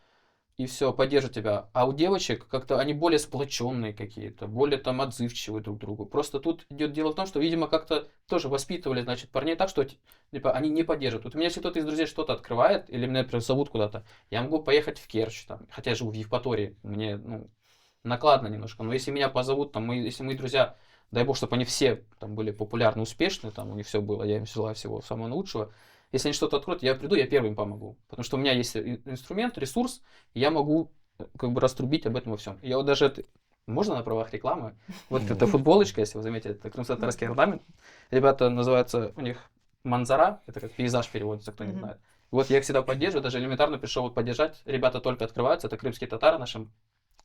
и все, поддержат тебя. А у девочек как-то они более сплоченные какие-то, более там отзывчивые друг к другу. Просто тут идет дело в том, что, видимо, как-то тоже воспитывали, значит, парней так, что типа, они не поддерживают. Вот у меня, если кто-то из друзей что-то открывает, или меня, например, зовут куда-то, я могу поехать в Керчь, там, хотя я живу в Евпатории, мне, ну, накладно немножко, но если меня позовут, там, если мои друзья, дай бог, чтобы они все там были популярны, успешны, там, у них все было, я им желаю всего самого лучшего. Если они что-то откроют, я приду, я первым помогу. Потому что у меня есть инструмент, ресурс, и я могу как бы раструбить об этом во всем. Я вот даже это... Можно на правах рекламы? Вот эта футболочка, если вы заметили, это крымско-татарский орнамент. Ребята называются, у них манзара, это как пейзаж переводится, кто не знает. Вот я их всегда поддерживаю, даже элементарно пришел вот поддержать. Ребята только открываются, это крымские татары нашим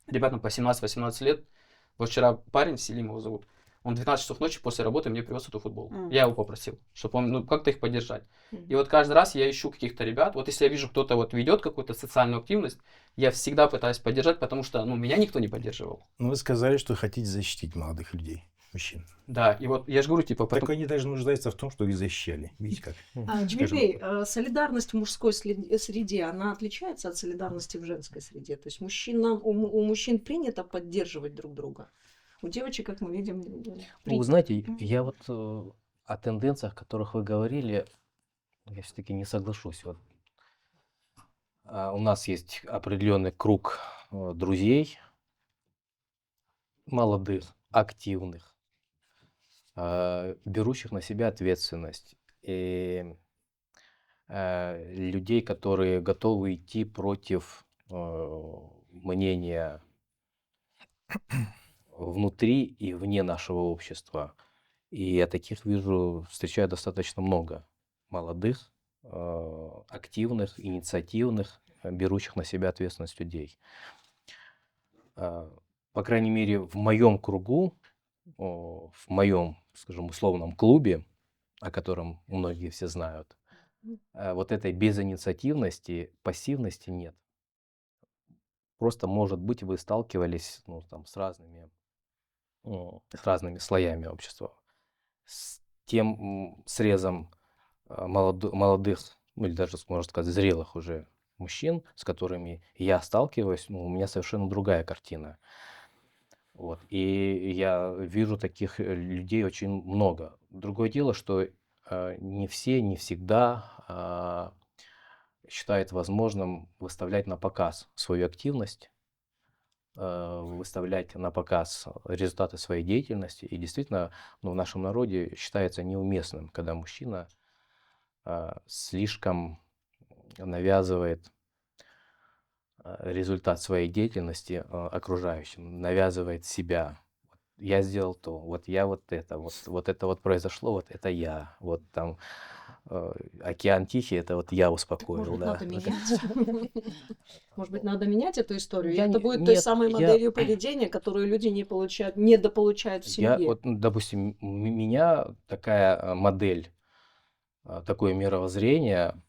ребятам по 17-18 лет. Вот вчера парень, Селим его зовут, он 12 часов ночи после работы мне привез эту футболку. Я его попросил, чтобы он, ну, как-то их поддержать. И вот каждый раз я ищу каких-то ребят. Вот если я вижу, кто-то вот ведет какую-то социальную активность, я всегда пытаюсь поддержать, потому что, ну, меня никто не поддерживал. Ну, вы сказали, что хотите защитить молодых людей, мужчин. Да, и вот я же говорю, типа... Так они даже нуждаются в том, что их защищали. Видите как? Дмитрий, солидарность в мужской среде, она отличается от солидарности в женской среде? То есть у мужчин принято поддерживать друг друга. У девочек, как мы видим... Ну, вы знаете, я вот о тенденциях, о которых вы говорили, я все-таки не соглашусь. Вот, у нас есть определенный круг друзей, молодых, активных, берущих на себя ответственность, и людей, которые готовы идти против мнения внутри и вне нашего общества. И я таких встречаю достаточно много. Молодых, активных, инициативных, берущих на себя ответственность людей. По крайней мере, в моем кругу, в моем, скажем, условном клубе, о котором многие все знают, вот этой безинициативности, пассивности нет. Просто, может быть, вы сталкивались, ну, там, с разными слоями общества, с тем срезом молодых, ну или даже, можно сказать, зрелых уже мужчин, с которыми я сталкиваюсь, ну, у меня совершенно другая картина. Вот. И я вижу таких людей очень много. Другое дело, что не все, не всегда считают возможным выставлять на показ свою активность, выставлять на показ результаты своей деятельности. И действительно, ну, в нашем народе считается неуместным, когда мужчина слишком навязывает результат своей деятельности окружающим, навязывает себя. Я сделал то, вот я вот это вот произошло, вот это я, вот там океан Тихий, это вот я успокоил. Может быть, да. надо менять? Может быть, надо менять эту историю? Я И это не- будет той нет, самой я- моделью поведения, которую люди недополучают в Я, семье? вот, ну, допустим, меня такая модель, такое мировоззрение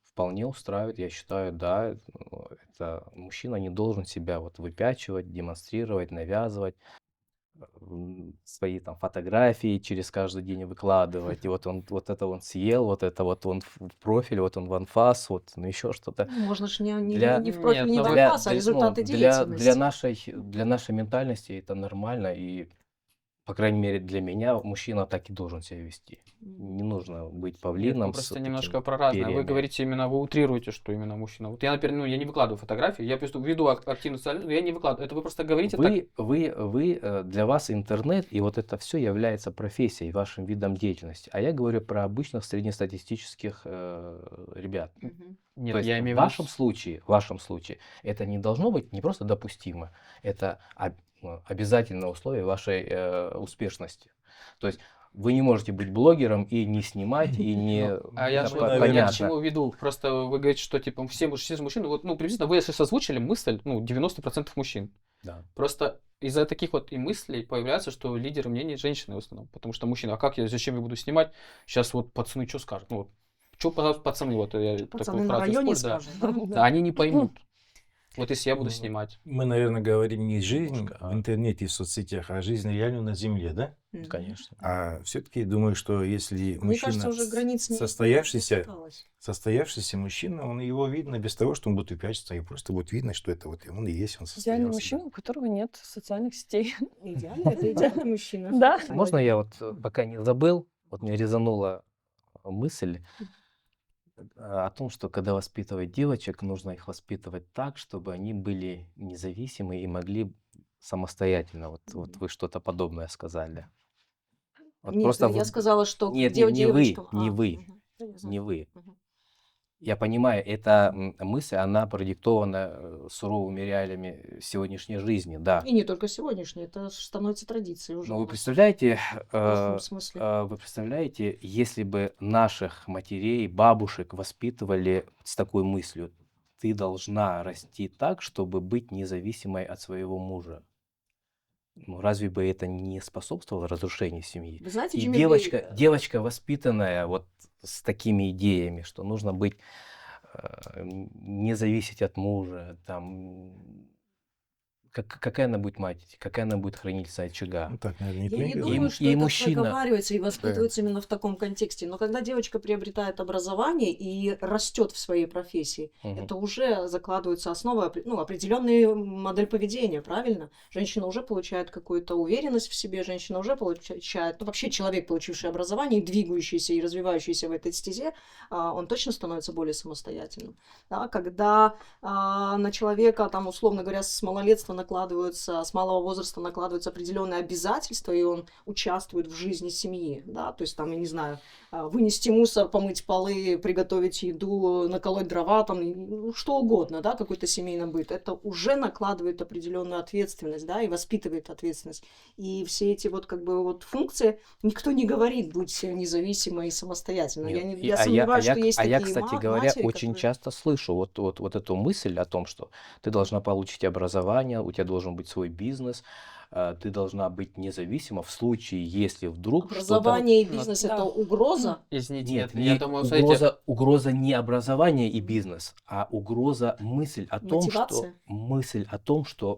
вполне устраивает. Я считаю, да, это мужчина не должен себя вот выпячивать, демонстрировать, навязывать, свои там фотографии через каждый день выкладывать. И вот он вот это он съел, вот это вот он в профиль, вот он в анфас, вот ну еще что-то. Можно же не Для- в профиль, не Нет, в ну, анфас, а результаты деятельности. для нашей ментальности это нормально. И по крайней мере для меня, мужчина так и должен себя вести. Не нужно быть Нет, павлином мы с просто такими немножко про разное. Вы перьями. говорите именно, вы утрируете, что именно мужчина. Вот я, например, ну, я не выкладываю фотографии, я просто веду активную социальную, но я не выкладываю. Это вы просто говорите так. Для вас интернет и вот это все является профессией, вашим видом деятельности. А я говорю про обычных среднестатистических ребят. Нет, То есть я имею в в виду... вашем случае это не должно быть не просто допустимо, это обязательное условие вашей успешности. То есть вы не можете быть блогером и не снимать, и не... А я Да, же наверное, я к понятно. чему веду. Просто вы говорите, что типа все мужчины, вот, ну, приблизительно вы сейчас озвучили мысль, ну, 90% мужчин. Да. Просто из-за таких вот и мыслей появляется, что лидеры мнений женщины в основном. Потому что мужчина, зачем я буду снимать? Сейчас вот пацаны что скажут? Ну, вот, что пацаны, вот я такую Пацаны на фразу районе использую, да. скажут. Да, они не поймут. Вот если я буду Ну, снимать. Мы, наверное, говорим не жизнь Немножко, в интернете и в соцсетях, а жизнь реально на земле, да? Конечно. А все-таки думаю, что если Мне кажется, мужчина уже границ не состоявшийся мужчина, его видно без того, что он будет упячиться, и просто будет видно, что это вот он и есть, он Идеальный состоялся. мужчина, у которого нет социальных сетей. Идеально, это идеальный мужчина. Да. Можно я вот пока не забыл, вот мне резанула мысль о том, что когда воспитывать девочек, нужно их воспитывать так, чтобы они были независимы и могли самостоятельно. Вот вы что-то подобное сказали. Вот Нет, просто я сказала, что Нет, не не вы, девочкам. не вы, Понятно. не вы. Мгм. Я понимаю, эта мысль, она продиктована суровыми реалиями сегодняшней жизни, да. И не только сегодняшний, это становится традицией уже. Но у вы нас представляете, в плохом смысле. если бы наших матерей, бабушек воспитывали с такой мыслью: ты должна расти так, чтобы быть независимой от своего мужа. Ну, разве бы это не способствовало разрушению семьи? Вы знаете, И Джимми девочка, воспитанная вот с такими идеями, что нужно быть, не зависеть от мужа, там, какая она будет мать, какая она будет хранительница очага. Ну, так, наверное, Я никто не не думаю, говорит. что И это мужчина- проговаривается и воспитывается именно в таком контексте. Но когда девочка приобретает образование и растет в своей профессии, Мгм. это уже закладывается основа, ну, определенная модель поведения, правильно? Женщина уже получает какую-то уверенность в себе, женщина уже получает, ну, вообще человек, получивший образование, и двигающийся и развивающийся в этой стезе, он точно становится более самостоятельным. Да? Когда на человека, там, условно говоря, с малолетства накладываются, с малого возраста накладываются определенные обязательства, и он участвует в жизни семьи, да, то есть там, я не знаю, вынести мусор, помыть полы, приготовить еду, наколоть дрова, там, ну, что угодно, да, какой-то семейный быт, это уже накладывает определенную ответственность, да, и воспитывает ответственность. И все эти вот как бы вот функции, никто не говорит будь независимой и самостоятельной. Нет, Я сомневаюсь, что есть я, такие кстати говоря, матери, очень которые... часто слышу вот эту мысль о том, что ты должна получить образование, у тебя должен быть свой бизнес, ты должна быть независима в случае, если вдруг что-то... Образование и бизнес Да. это угроза. Извините, Нет, я не думаю, смотрите, угроза не образование и бизнес, а угроза мысль о том, что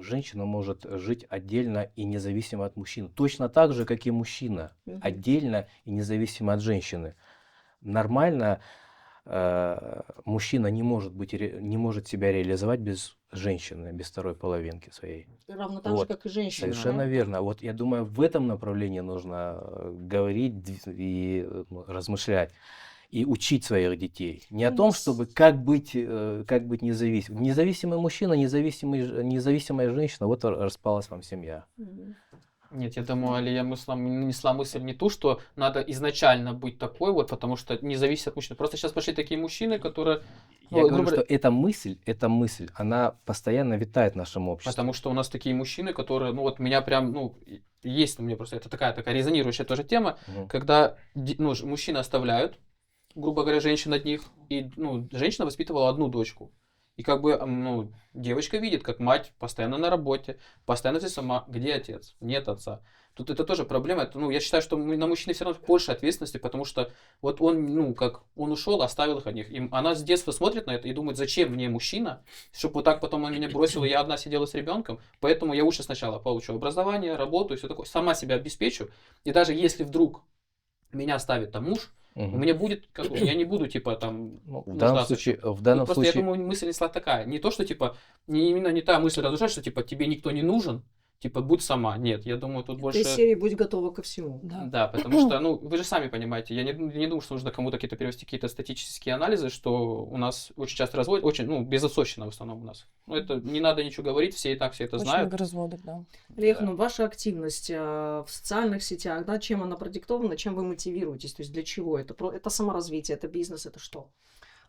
женщина может жить отдельно и независимо от мужчины. Точно так же, как и мужчина, Мгм. отдельно и независимо от женщины. Нормально мужчина не может себя реализовать без женщины, без второй половинки своей. Равно так же, Вот. как и женщина. Совершенно да? верно. Вот я думаю, в этом направлении нужно говорить и размышлять и учить своих детей. Не о том, чтобы как быть независимым. Независимый мужчина, независимая женщина, вот распалась вам семья. Мгм. Нет, я думаю, Алия несла мысль не ту, что надо изначально быть такой вот, потому что не зависит от мужчины. Просто сейчас пошли такие мужчины, которые... Я Ну, говорю, грубо что эта мысль, она постоянно витает в нашем обществе. Потому что у нас такие мужчины, которые, ну вот меня прям, ну, есть у меня просто, это такая резонирующая тоже тема, Мгм. когда, ну, мужчины оставляют, грубо говоря, женщин одних, и, ну, женщина воспитывала одну дочку. И как бы, ну, девочка видит, как мать постоянно на работе, постоянно здесь сама, где отец? Нет отца. Тут это тоже проблема. Это, ну, я считаю, что на мужчине все равно больше ответственности, потому что вот он, ну, как он ушел, оставил их одних. И она с детства смотрит на это и думает, зачем мне мужчина, чтобы вот так потом он меня бросил, и я одна сидела с ребенком. Поэтому я лучше сначала получу образование, работу и все такое, сама себя обеспечу. И даже если вдруг меня оставит там муж, у Мгм. меня будет, как бы, я не буду, типа, там, Ну, в данном нуждаться. случае, Тут просто, я думаю, мысль несла такая. Не то, что, типа, именно не та мысль разрушать, что, типа, тебе никто не нужен, типа, будь сама. Нет, я думаю, тут Из больше... серии «Будь готова ко всему». Да. Да, потому что, ну, вы же сами понимаете, я не думаю, что нужно кому-то какие-то перевести какие-то статистические анализы, что у нас очень часто разводят, очень, ну, безотцовщина в основном у нас. Ну, это не надо ничего говорить, все и так все это Очень знают. много разводов, да. Лех, Да. ну ваша активность в социальных сетях, да, чем она продиктована, чем вы мотивируетесь, то есть для чего это? Это саморазвитие, это бизнес, это что?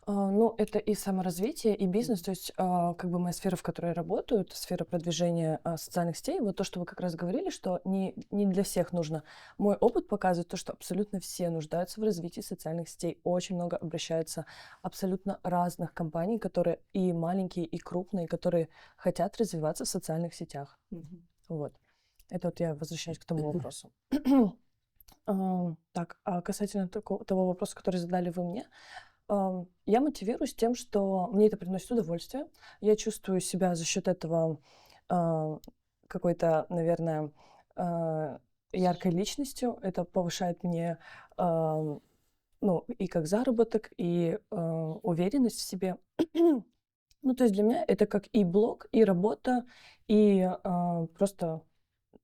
Ну, это и саморазвитие, и бизнес, то есть как бы моя сфера, в которой я работаю, это сфера продвижения социальных сетей. Вот то, что вы как раз говорили, что не для всех нужно. Мой опыт показывает то, что абсолютно все нуждаются в развитии социальных сетей. Очень много обращаются абсолютно разных компаний, которые и маленькие, и крупные, которые хотят развиваться в социальных сетях. Вот. Это вот я возвращаюсь к тому вопросу. Так, а касательно того вопроса, который задали вы мне, я мотивируюсь тем, что мне это приносит удовольствие. Я чувствую себя за счет этого какой-то, наверное, яркой личностью. Это повышает мне ну, и как заработок, и уверенность в себе. Ну, то есть для меня это как и блог, и работа, и просто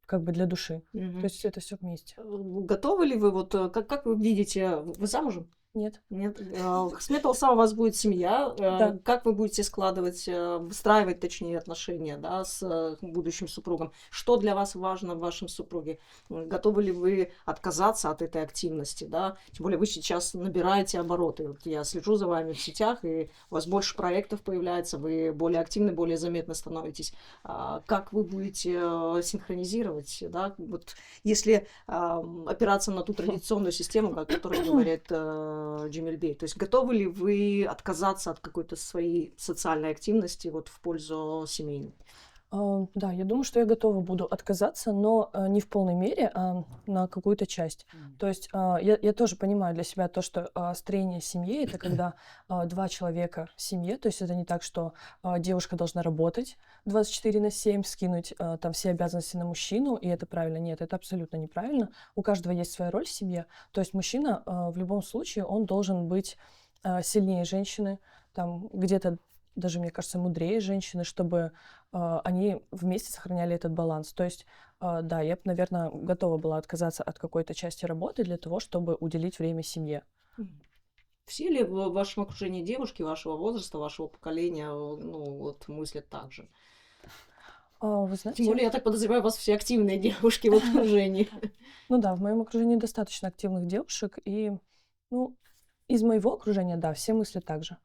как бы для души. То есть это все вместе. Готовы ли вы, вот как вы видите, вы замужем? Нет. Нет. С Metal у вас будет семья. Да. Как вы будете складывать, выстраивать, точнее, отношения, да, с будущим супругом? Что для вас важно в вашем супруге? Готовы ли вы отказаться от этой активности, да? Тем более вы сейчас набираете обороты. Вот я слежу за вами в сетях, и у вас больше проектов появляется, вы более активны, более заметно становитесь. Как вы будете синхронизировать, да? Вот если опираться на ту традиционную систему, о которой говорит Джемиль, то есть готовы ли вы отказаться от какой-то своей социальной активности вот в пользу семейной? Да, я думаю, что я готова буду отказаться, но не в полной мере, а на какую-то часть. То есть я тоже понимаю для себя то, что строение семьи — это когда два человека в семье, то есть это не так, что девушка должна работать 24/7, скинуть там все обязанности на мужчину, и это правильно. Нет, это абсолютно неправильно. У каждого есть своя роль в семье. То есть мужчина в любом случае, он должен быть сильнее женщины, там где-то даже, мне кажется, мудрее женщины, чтобы они вместе сохраняли этот баланс. То есть, да, я бы, наверное, готова была отказаться от какой-то части работы для того, чтобы уделить время семье. Все ли в вашем окружении девушки вашего возраста, вашего поколения, ну, вот, мыслят так же? Вы Тем знаете, более, я так подозреваю, у вас все активные девушки в окружении. ну да, в моем окружении достаточно активных девушек, и, ну, из моего окружения, да, все мыслят так же.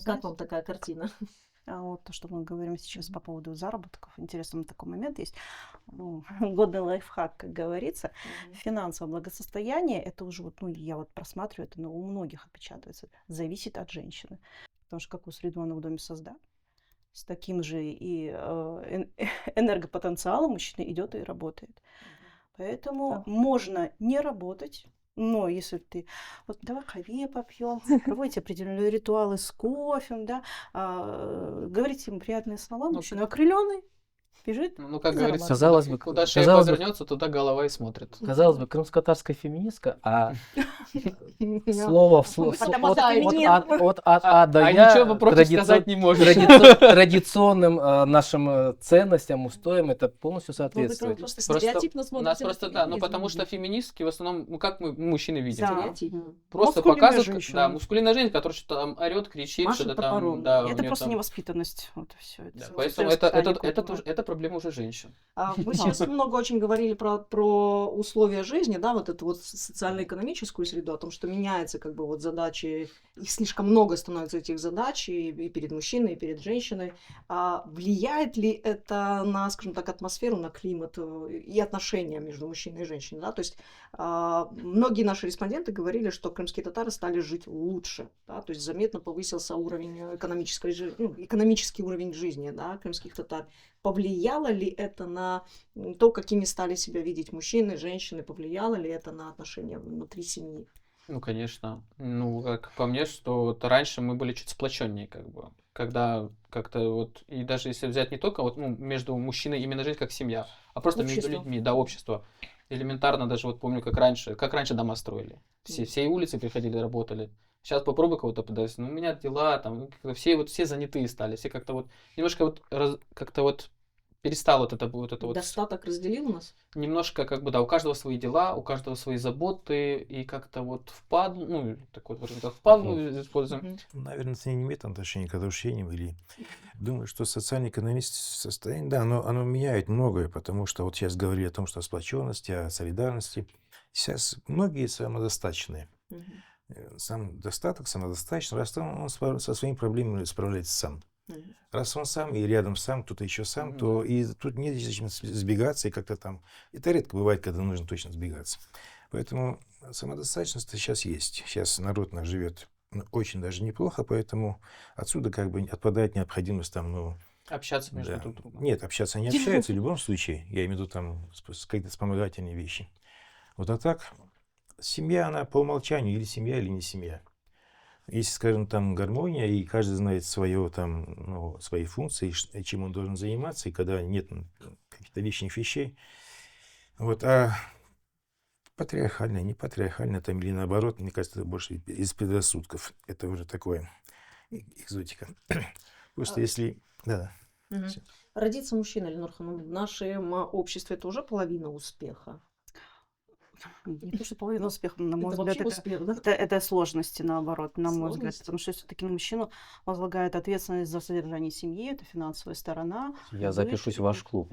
Как вам такая картина? Вот то, что мы говорим сейчас по поводу заработков, интересный такой момент есть. Годный лайфхак, как говорится. Финансовое благосостояние, это уже вот, ну, я вот просматриваю, это у многих отпечатывается, зависит от женщины. Потому что какую среду она в доме создает, с таким же и энергопотенциалом мужчина идет и работает. Поэтому можно не работать. Но если ты, вот давай кофе попьем, проводите определенные ритуалы с кофе, да, говорите ему приятные слова, мужчина окрыленный, бежит. Ну, как и говорится, Казалось бы, куда шея казалось бы, повернется, туда голова и смотрит. казалось бы, крымско-татарская феминистка, а слово в слово Потому что феминизм. от А до А Я ничего против сказать не можешь. традиционным нашим ценностям, устоям это полностью соответствует. Просто Просто стереотипно у смотрите нас на просто, да, ну феминизм. потому что феминистки в основном, ну как мы мужчины видим? Да. Стереотип. Просто Мускулинная показывают, женщина. да, мускулинная женщина, которая что-то там орет, кричит, Машет что-то топором. там, да, у Это неё просто там- невоспитанность. Вот и всё. Да, Это поэтому это проблема уже женщин. Вы сейчас много очень говорили про условия жизни, да, вот эту вот социально-экономическую среду, о том, что меняется как бы вот задачи, их слишком много становится этих задач и перед мужчиной, и перед женщиной. Влияет ли это на, скажем так, атмосферу, на климат и отношения между мужчиной и женщиной, да? То есть многие наши респонденты говорили, что крымские татары стали жить лучше, да? То есть заметно повысился уровень экономический уровень жизни, да, крымских татар. Повлияло ли это на то, какими стали себя видеть мужчины, женщины? Повлияло ли это на отношения внутри семьи? Ну, конечно. Ну, как по мне, что вот раньше мы были чуть сплоченнее, как бы. Когда как-то вот, и даже если взять не только вот, ну, между мужчиной именно жизнь как семья, а просто между Общество. людьми, да, общество. элементарно даже вот помню, как раньше дома строили. Все улицы приходили, работали. Сейчас попробуй кого-то подать. Ну, у меня дела, там, как-то все занятые стали. Все как-то вот, немножко вот, как-то вот перестал вот это вот Достаток разделил нас? немножко, как бы, да, у каждого свои дела, у каждого свои заботы, и как-то вот впадлу, ну, так вот, вроде как впадлу используем. Наверное, это не имеет отношения к отношениям или... Думаю, что социально-экономическое состояние, да, оно меняет многое, потому что вот сейчас говорили о том, что о сплоченности, о солидарности. Сейчас многие самодостаточные. Сам достаток, самодостаточный, раз он со своими проблемами справляется сам. Раз он сам, и рядом сам, кто-то еще сам, то и тут нет зачем сбегаться и как-то там... Это редко бывает, когда нужно точно сбегаться. Поэтому самодостаточность сейчас есть. Сейчас народ наш живет очень даже неплохо, поэтому отсюда как бы отпадает необходимость там, ну... Общаться между да. друг другом. Нет, общаться они общаются в любом случае. Я имею в виду там какие-то вспомогательные вещи. Вот а так, семья, она по умолчанию или семья, или не семья. Если, скажем, там гармония, и каждый знает свое, там, ну, свои функции, чем он должен заниматься, и когда нет каких-то лишних вещей. Вот, а патриархальное, не патриархальное, там, или наоборот, мне кажется, это больше из предрассудков. Это уже такое экзотика. Просто если... Да. Всё. Родиться мужчиной, Ленор Ханым, в нашем обществе это уже половина успеха. Не то, что половина успеха, на мой Это взгляд, вообще успех, да? это сложности, наоборот, на мой взгляд. Сложности. Потому что все-таки на мужчину возлагает ответственность за содержание семьи, это финансовая сторона. Я запишусь в ваш клуб.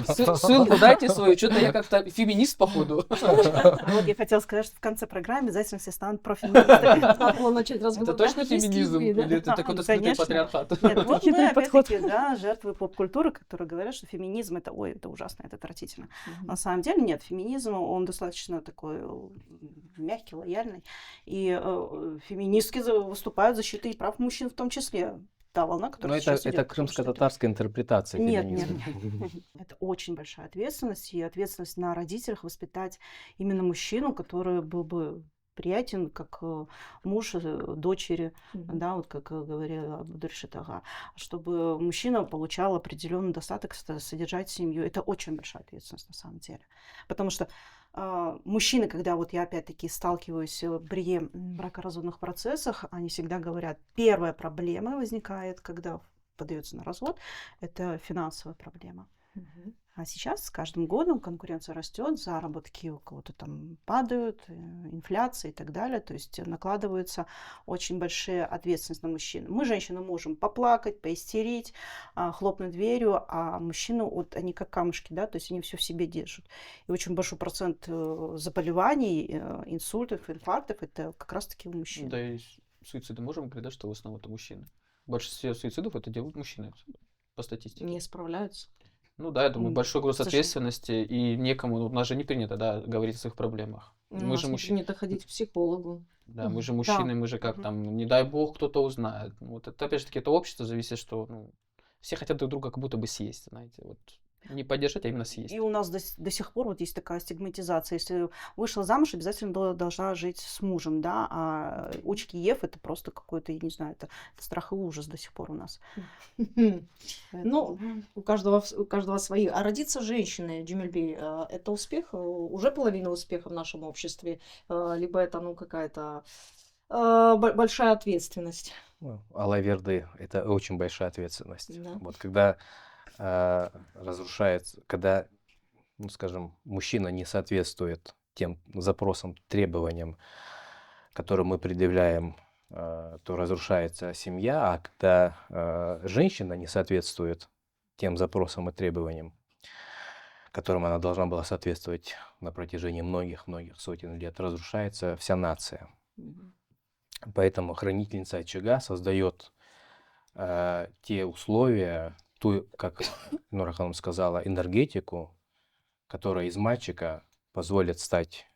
Ссылку дайте свою, что-то я как-то феминист, походу. Вот я хотела сказать, что в конце программы обязательно все станут профеминистами. Надо было начать разговор. Это точно Да, есть феминизм? евреи, да? Или это какой-то скрытый Конечно. патриархат? Нет, вот мы Хитрый подход. опять-таки, да, жертвы поп-культуры, которые говорят, что феминизм это, ой, это ужасно, это отвратительно. На самом деле нет, феминизм, он достаточно такой мягкий, лояльный. И феминистки выступают в защиту и прав мужчин в том числе. Та волна, Но которая сейчас это идет, потому что крымско-татарская интерпретация Нет, феминизма. нет. Это очень большая ответственность, и ответственность на родителях воспитать именно мужчину, который был бы приятен как муж дочери, да, вот как говорила Абдуршид ага, чтобы мужчина получал определенный достаток содержать семью. Это очень большая ответственность на самом деле. Потому что мужчины, когда вот я опять-таки сталкиваюсь при бракоразводных процессах, они всегда говорят, первая проблема возникает, когда подается на развод, это финансовая проблема. А сейчас с каждым годом конкуренция растет, заработки у кого-то там падают, инфляция и так далее. То есть накладываются очень большие ответственности на мужчин. Мы, женщины, можем поплакать, поистерить, хлопнуть дверью, а мужчины, вот они как камушки, да, то есть они все в себе держат. И очень большой процент заболеваний, инсультов, инфарктов, это как раз-таки у мужчин. Да и суициды можем говорить, да, что в основном это мужчины. Большинство суицидов это делают мужчины, по статистике. Не справляются. Ну да, я думаю, большой груз Слушай. ответственности, и некому, у нас же не принято, да, говорить о своих проблемах. У Мы нас же не мужчины, принято ходить к психологу. да, мы же Да. мужчины, мы же как Мгм. там, не дай бог, кто-то узнает. Вот это, опять же таки, это общество зависит, что, ну, все хотят друг друга как будто бы съесть, знаете, вот. Не поддержать, а именно съесть. И у нас до сих пор вот есть такая стигматизация. Если вышла замуж, обязательно должна жить с мужем, да, а учки Ев это просто какой-то, я не знаю, это страх и ужас до сих пор у нас. Ну, у каждого свои. А родиться женщиной, Джумельбей, это успех? Уже половина успеха в нашем обществе? Либо это, ну, какая-то большая ответственность? Ну, Алла-Верды — это очень большая ответственность. Да. Вот когда разрушается, когда, ну, скажем, мужчина не соответствует тем запросам, требованиям, которые мы предъявляем, то разрушается семья, а когда женщина не соответствует тем запросам и требованиям, которым она должна была соответствовать на протяжении многих-многих сотен лет, разрушается вся нация. Поэтому хранительница очага создает те условия, ту, как Нура Ханум сказала, энергетику, которая из мальчика позволит стать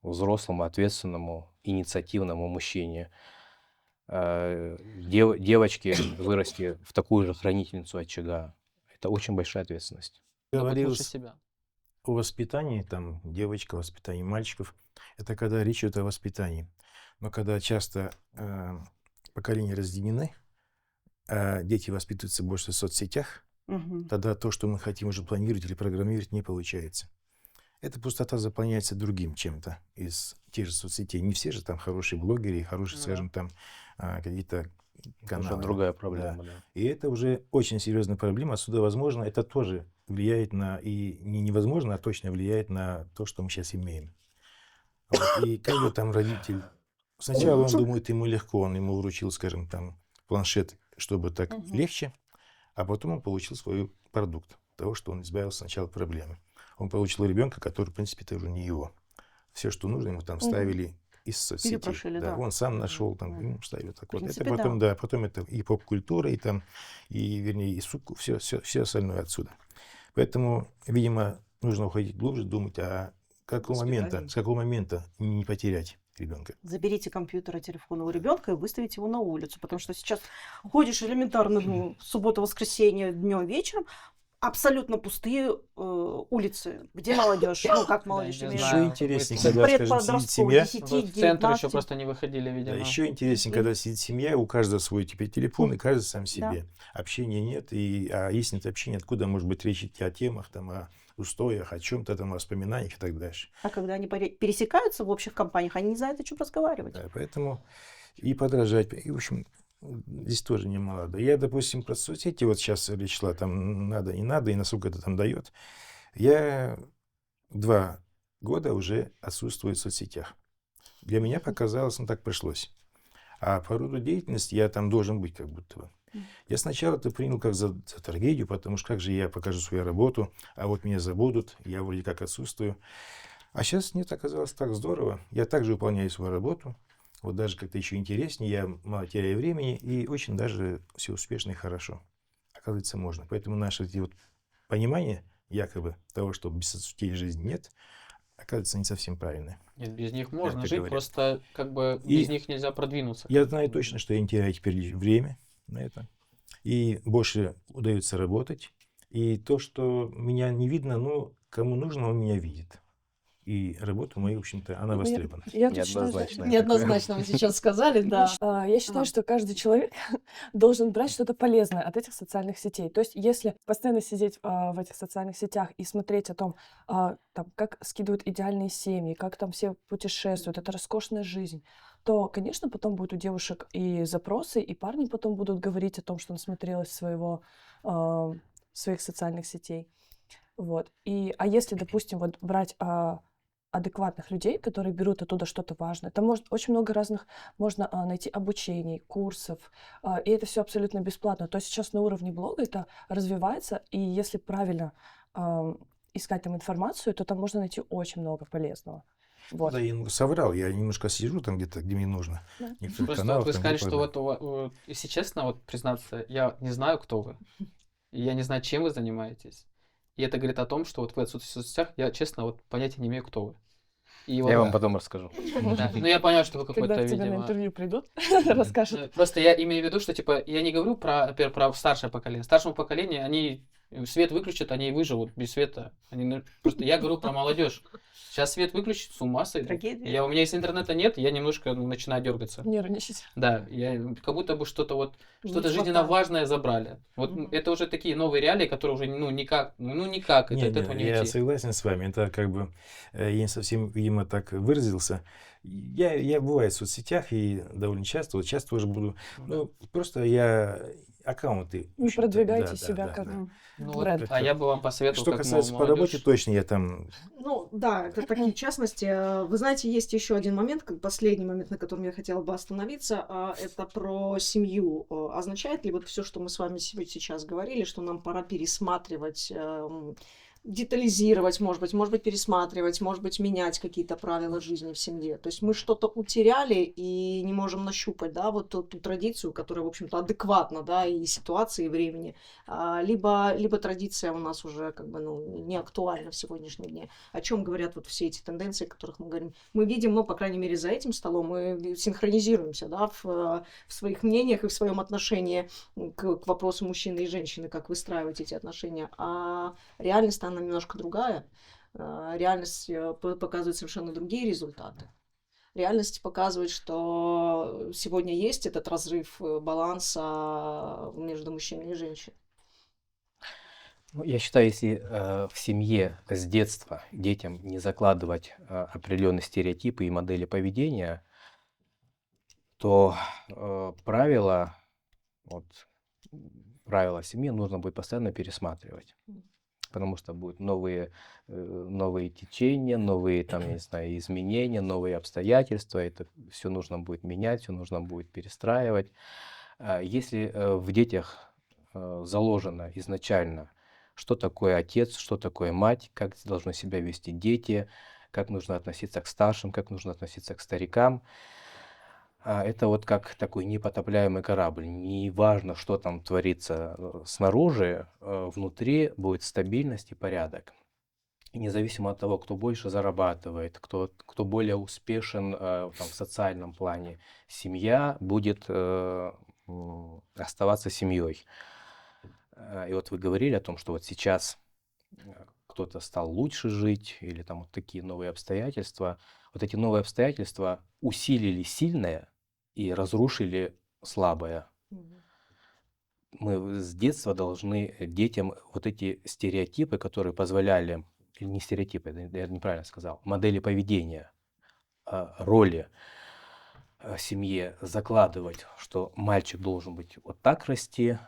взрослому, ответственному, инициативному мужчине. Девочке вырасти в такую же хранительницу очага. Это очень большая ответственность. Быть лучше Говорилось себя. о воспитании, там, девочка, воспитании мальчиков. Это когда речь идет о воспитании. Но когда часто поколения разделены, а дети воспитываются больше в соцсетях, Мгм. тогда то, что мы хотим уже планировать или программировать, не получается. эта пустота заполняется другим чем-то из тех же соцсетей. Не все же там хорошие блогеры, хорошие, Ну да. скажем, там какие-то Уже каналы. другая Да. проблема, да. И это уже очень серьезная проблема. Отсюда, возможно, это тоже влияет на, и не невозможно, а точно влияет на то, что мы сейчас имеем. Вот. И как бы там родитель... Сначала он думает, ему легко, он ему вручил, скажем, там планшет, чтобы так легче, а потом он получил свой продукт того, что он избавился сначала от проблемы. Он получил ребенка, который, в принципе, это уже не его. Все, что нужно, ему там вставили из соцсетей. Перепрошили, Да, да. он сам нашел, там, Да. ему вставили так В вот. Это принципе, потом, да. да, потом это и поп-культура, и там, и, вернее, и все остальное отсюда. Поэтому, видимо, нужно уходить глубже, думать, а Воспитание. с какого момента не потерять ребенка. Заберите компьютер и телефон у ребенка и выставите его на улицу, потому что сейчас ходишь элементарно суббота-воскресенье днем вечером, абсолютно пустые улицы, где молодежь, ну как молодежь, не имею в Еще знаю, виду, интереснее, быстро. когда, скажем, сидит предподростковый, семья. 10, Вот в центр еще 19. просто не выходили, Да, видимо. еще интереснее, когда сидит семья, у каждого свой теперь телефон, и каждый сам себе. Общения нет, а если нет общения, откуда может быть речь идти о темах, там, о устоях, о чем-то там, о воспоминаниях и так дальше. А когда они пересекаются в общих компаниях, они не знают, о чем разговаривать. Да, поэтому и подражать, и, в общем, здесь тоже немало. Да. Я, допустим, про соцсети, вот сейчас речь шла, там надо, не надо, и насколько это там дает. Я 2 года уже отсутствую в соцсетях. Для меня показалось, ну так пришлось. А по роду деятельности я там должен быть как будто бы. Я сначала это принял как за трагедию, потому что как же я покажу свою работу, а вот меня забудут, я вроде как отсутствую. А сейчас нет, оказалось так здорово. Я также выполняю свою работу. Вот даже как-то еще интереснее, я мало теряю времени, и очень даже все успешно и хорошо. Оказывается, можно. Поэтому наше эти вот понимание якобы того, что без соцсетей жизни нет, оказывается, не совсем правильное. Нет, без них можно Мягко жить, говоря. просто как бы И без них нельзя продвинуться. Я знаю точно, что я не теряю теперь время на это. И больше удается работать. И то, что меня не видно, ну, кому нужно, он меня видит. И работа моя, в общем-то, она Ну, востребована. Я тут считаю, что- Неоднозначно. Неоднозначно вы сейчас сказали, да. Я считаю, Ага. что каждый человек должен брать что-то полезное от этих социальных сетей. То есть, если постоянно сидеть в этих социальных сетях и смотреть о том, там, как скидывают идеальные семьи, как там все путешествуют, это роскошная жизнь, то, конечно, потом будут у девушек и запросы, и парни потом будут говорить о том, что насмотрелась своих социальных сетей. Вот. А если, допустим, вот брать адекватных людей, которые берут оттуда что-то важное. Там очень много разных можно найти обучений, курсов, и это все абсолютно бесплатно. То есть сейчас на уровне блога это развивается, и если правильно искать там информацию, то там можно найти очень много полезного. Вот. Да, я немного соврал, я немножко сижу там где-то, где мне нужно. Да. Некоторых Просто каналов вот вы там, сказали, где что правда. вот, если честно, вот признаться, я не знаю, кто вы. И я не знаю, чем вы занимаетесь. И это говорит о том, что вот вы отсутствуете в соцсетях, я, честно, вот понятия не имею, кто вы. И вот, Я вам потом расскажу. да, ну я понял, что вы Когда какой-то, к тебе на видимо... интервью придут, расскажут. Просто я имею в виду, что, типа, я не говорю про, например, про старшее поколение. Старшему поколению они свет выключат, они выживут без света. Просто я говорю про молодежь. Сейчас свет выключит, с ума сойду. Трагедия. У меня если интернета нет, я немножко начинаю дергаться. Нервничать. Да, как будто бы что-то Не жизненно хватает. важное забрали. Вот это уже такие новые реалии, которые уже никак от этого не я уйти. согласен с вами. Это как бы, я не совсем, видимо, так выразился. Я бываю в соцсетях и довольно часто, вот сейчас тоже буду. Ну, просто я аккаунты. в Не общем-то, продвигайте да, себя да, как да. Ну бренд. вот, а я бы вам посоветовал, Что как касается по молодежь. работе, точно я там... Ну, да, это такие частности. Вы знаете, есть еще один момент, последний момент, на котором я хотела бы остановиться, это про семью. Означает ли вот все, что мы с вами сейчас говорили, что нам пора пересматривать, детализировать, может быть, пересматривать, может быть, менять какие-то правила жизни в семье. То есть мы что-то утеряли и не можем нащупать, да, вот ту традицию, которая, в общем-то, адекватна, да, и ситуации, и времени. Либо традиция у нас уже как бы, не актуальна в сегодняшнем дне. О чем говорят вот все эти тенденции, о которых мы говорим. Мы видим, по крайней мере, за этим столом мы синхронизируемся, да, в своих мнениях и в своем отношении к вопросу мужчины и женщины, как выстраивать эти отношения. А реальность, она немножко другая. Реальность показывает совершенно другие результаты. Реальность показывает, что сегодня есть этот разрыв баланса между мужчиной и женщиной. Ну, я считаю, если в семье с детства детям не закладывать определенные стереотипы и модели поведения, то правила, вот, правила семьи нужно будет постоянно пересматривать. Потому что будут новые течения, новые там, я не знаю, изменения, новые обстоятельства. Это все нужно будет менять, все нужно будет перестраивать. Если в детях заложено изначально, что такое отец, что такое мать, как должны себя вести дети, как нужно относиться к старшим, как нужно относиться к старикам, это вот как такой непотопляемый корабль. Не важно, что там творится снаружи, внутри будет стабильность и порядок. И независимо от того, кто больше зарабатывает, кто более успешен там, в социальном плане, семья будет оставаться семьей. И вот вы говорили о том, что вот сейчас кто-то стал лучше жить, или там вот такие новые обстоятельства. Вот эти новые обстоятельства усилили сильное и разрушили слабое. Мы с детства должны детям вот эти стереотипы, которые позволяли, или не стереотипы, я неправильно сказал, модели поведения, роли семье закладывать, что мальчик должен быть вот так расти,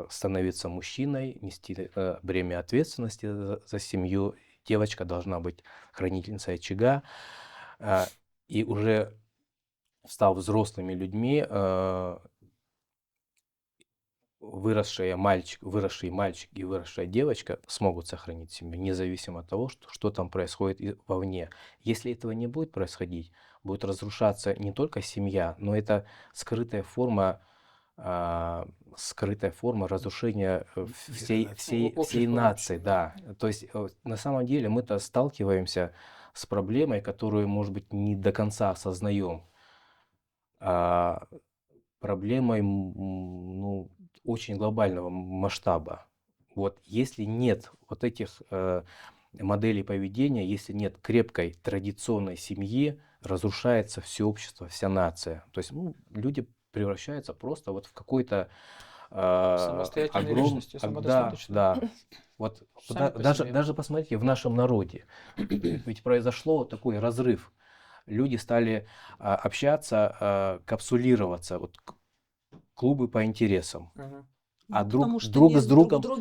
становиться мужчиной, нести бремя ответственности за семью, девочка должна быть хранительницей очага, и уже став взрослыми людьми, выросший мальчик и выросшая девочка смогут сохранить семью, независимо от того, что там происходит вовне. Если этого не будет происходить, будет разрушаться не только семья, но это скрытая форма разрушения всей нации. Да. То есть на самом деле мы-то сталкиваемся с проблемой, которую, может быть, не до конца осознаем. Проблемой очень глобального масштаба. Вот если нет вот этих моделей поведения, если нет крепкой традиционной семьи, разрушается все общество, вся нация. То есть люди превращаются просто вот в какой-то самостоятельные личности, самодостаточные. Да. Вот даже посмотрите, в нашем народе ведь произошло такой разрыв. Люди стали общаться, капсулироваться, вот клубы по интересам. А друг с другом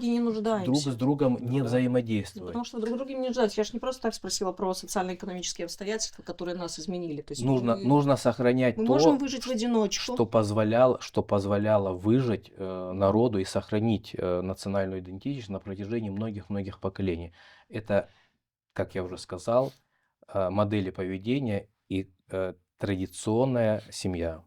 не нуждаемся. Друг с другом не взаимодействуют. Потому что друг с другом не нуждаются. Я же не просто так спросила про социально-экономические обстоятельства, которые нас изменили. То есть нужно сохранять мы можем выжить в одиночку. Что позволяло выжить народу и сохранить национальную идентичность на протяжении многих-многих поколений. Это, как я уже сказал, модели поведения и традиционная семья.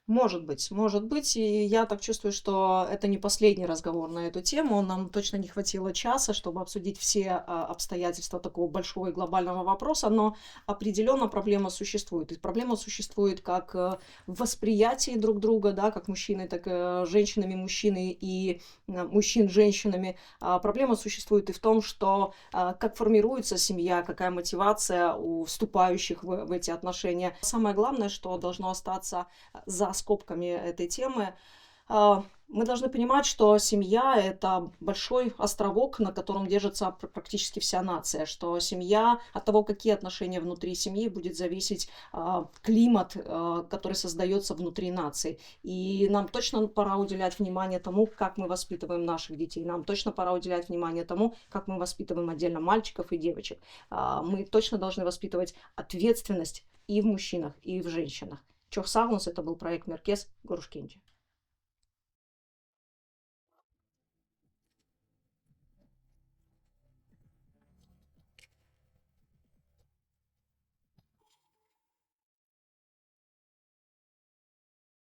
Может быть. И я так чувствую, что это не последний разговор на эту тему. Нам точно не хватило часа, чтобы обсудить все обстоятельства такого большого и глобального вопроса, но определенно проблема существует. И проблема существует как в восприятии друг друга, да, как мужчины, так и женщинами, мужчины и мужчин женщинами. Проблема существует и в том, что как формируется семья, какая мотивация у вступающих в эти отношения. Самое главное, что должно остаться за скобками этой темы, мы должны понимать, что семья – это большой островок, на котором держится практически вся нация, что семья, от того, какие отношения внутри семьи, будет зависеть климат, который создается внутри нации. И нам точно пора уделять внимание тому, как мы воспитываем наших детей. Нам точно пора уделять внимание тому, как мы воспитываем отдельно мальчиков и девочек. Мы точно должны воспитывать ответственность и в мужчинах, и в женщинах. Çok sağ olun, это был проект Меркес Горушкенджи.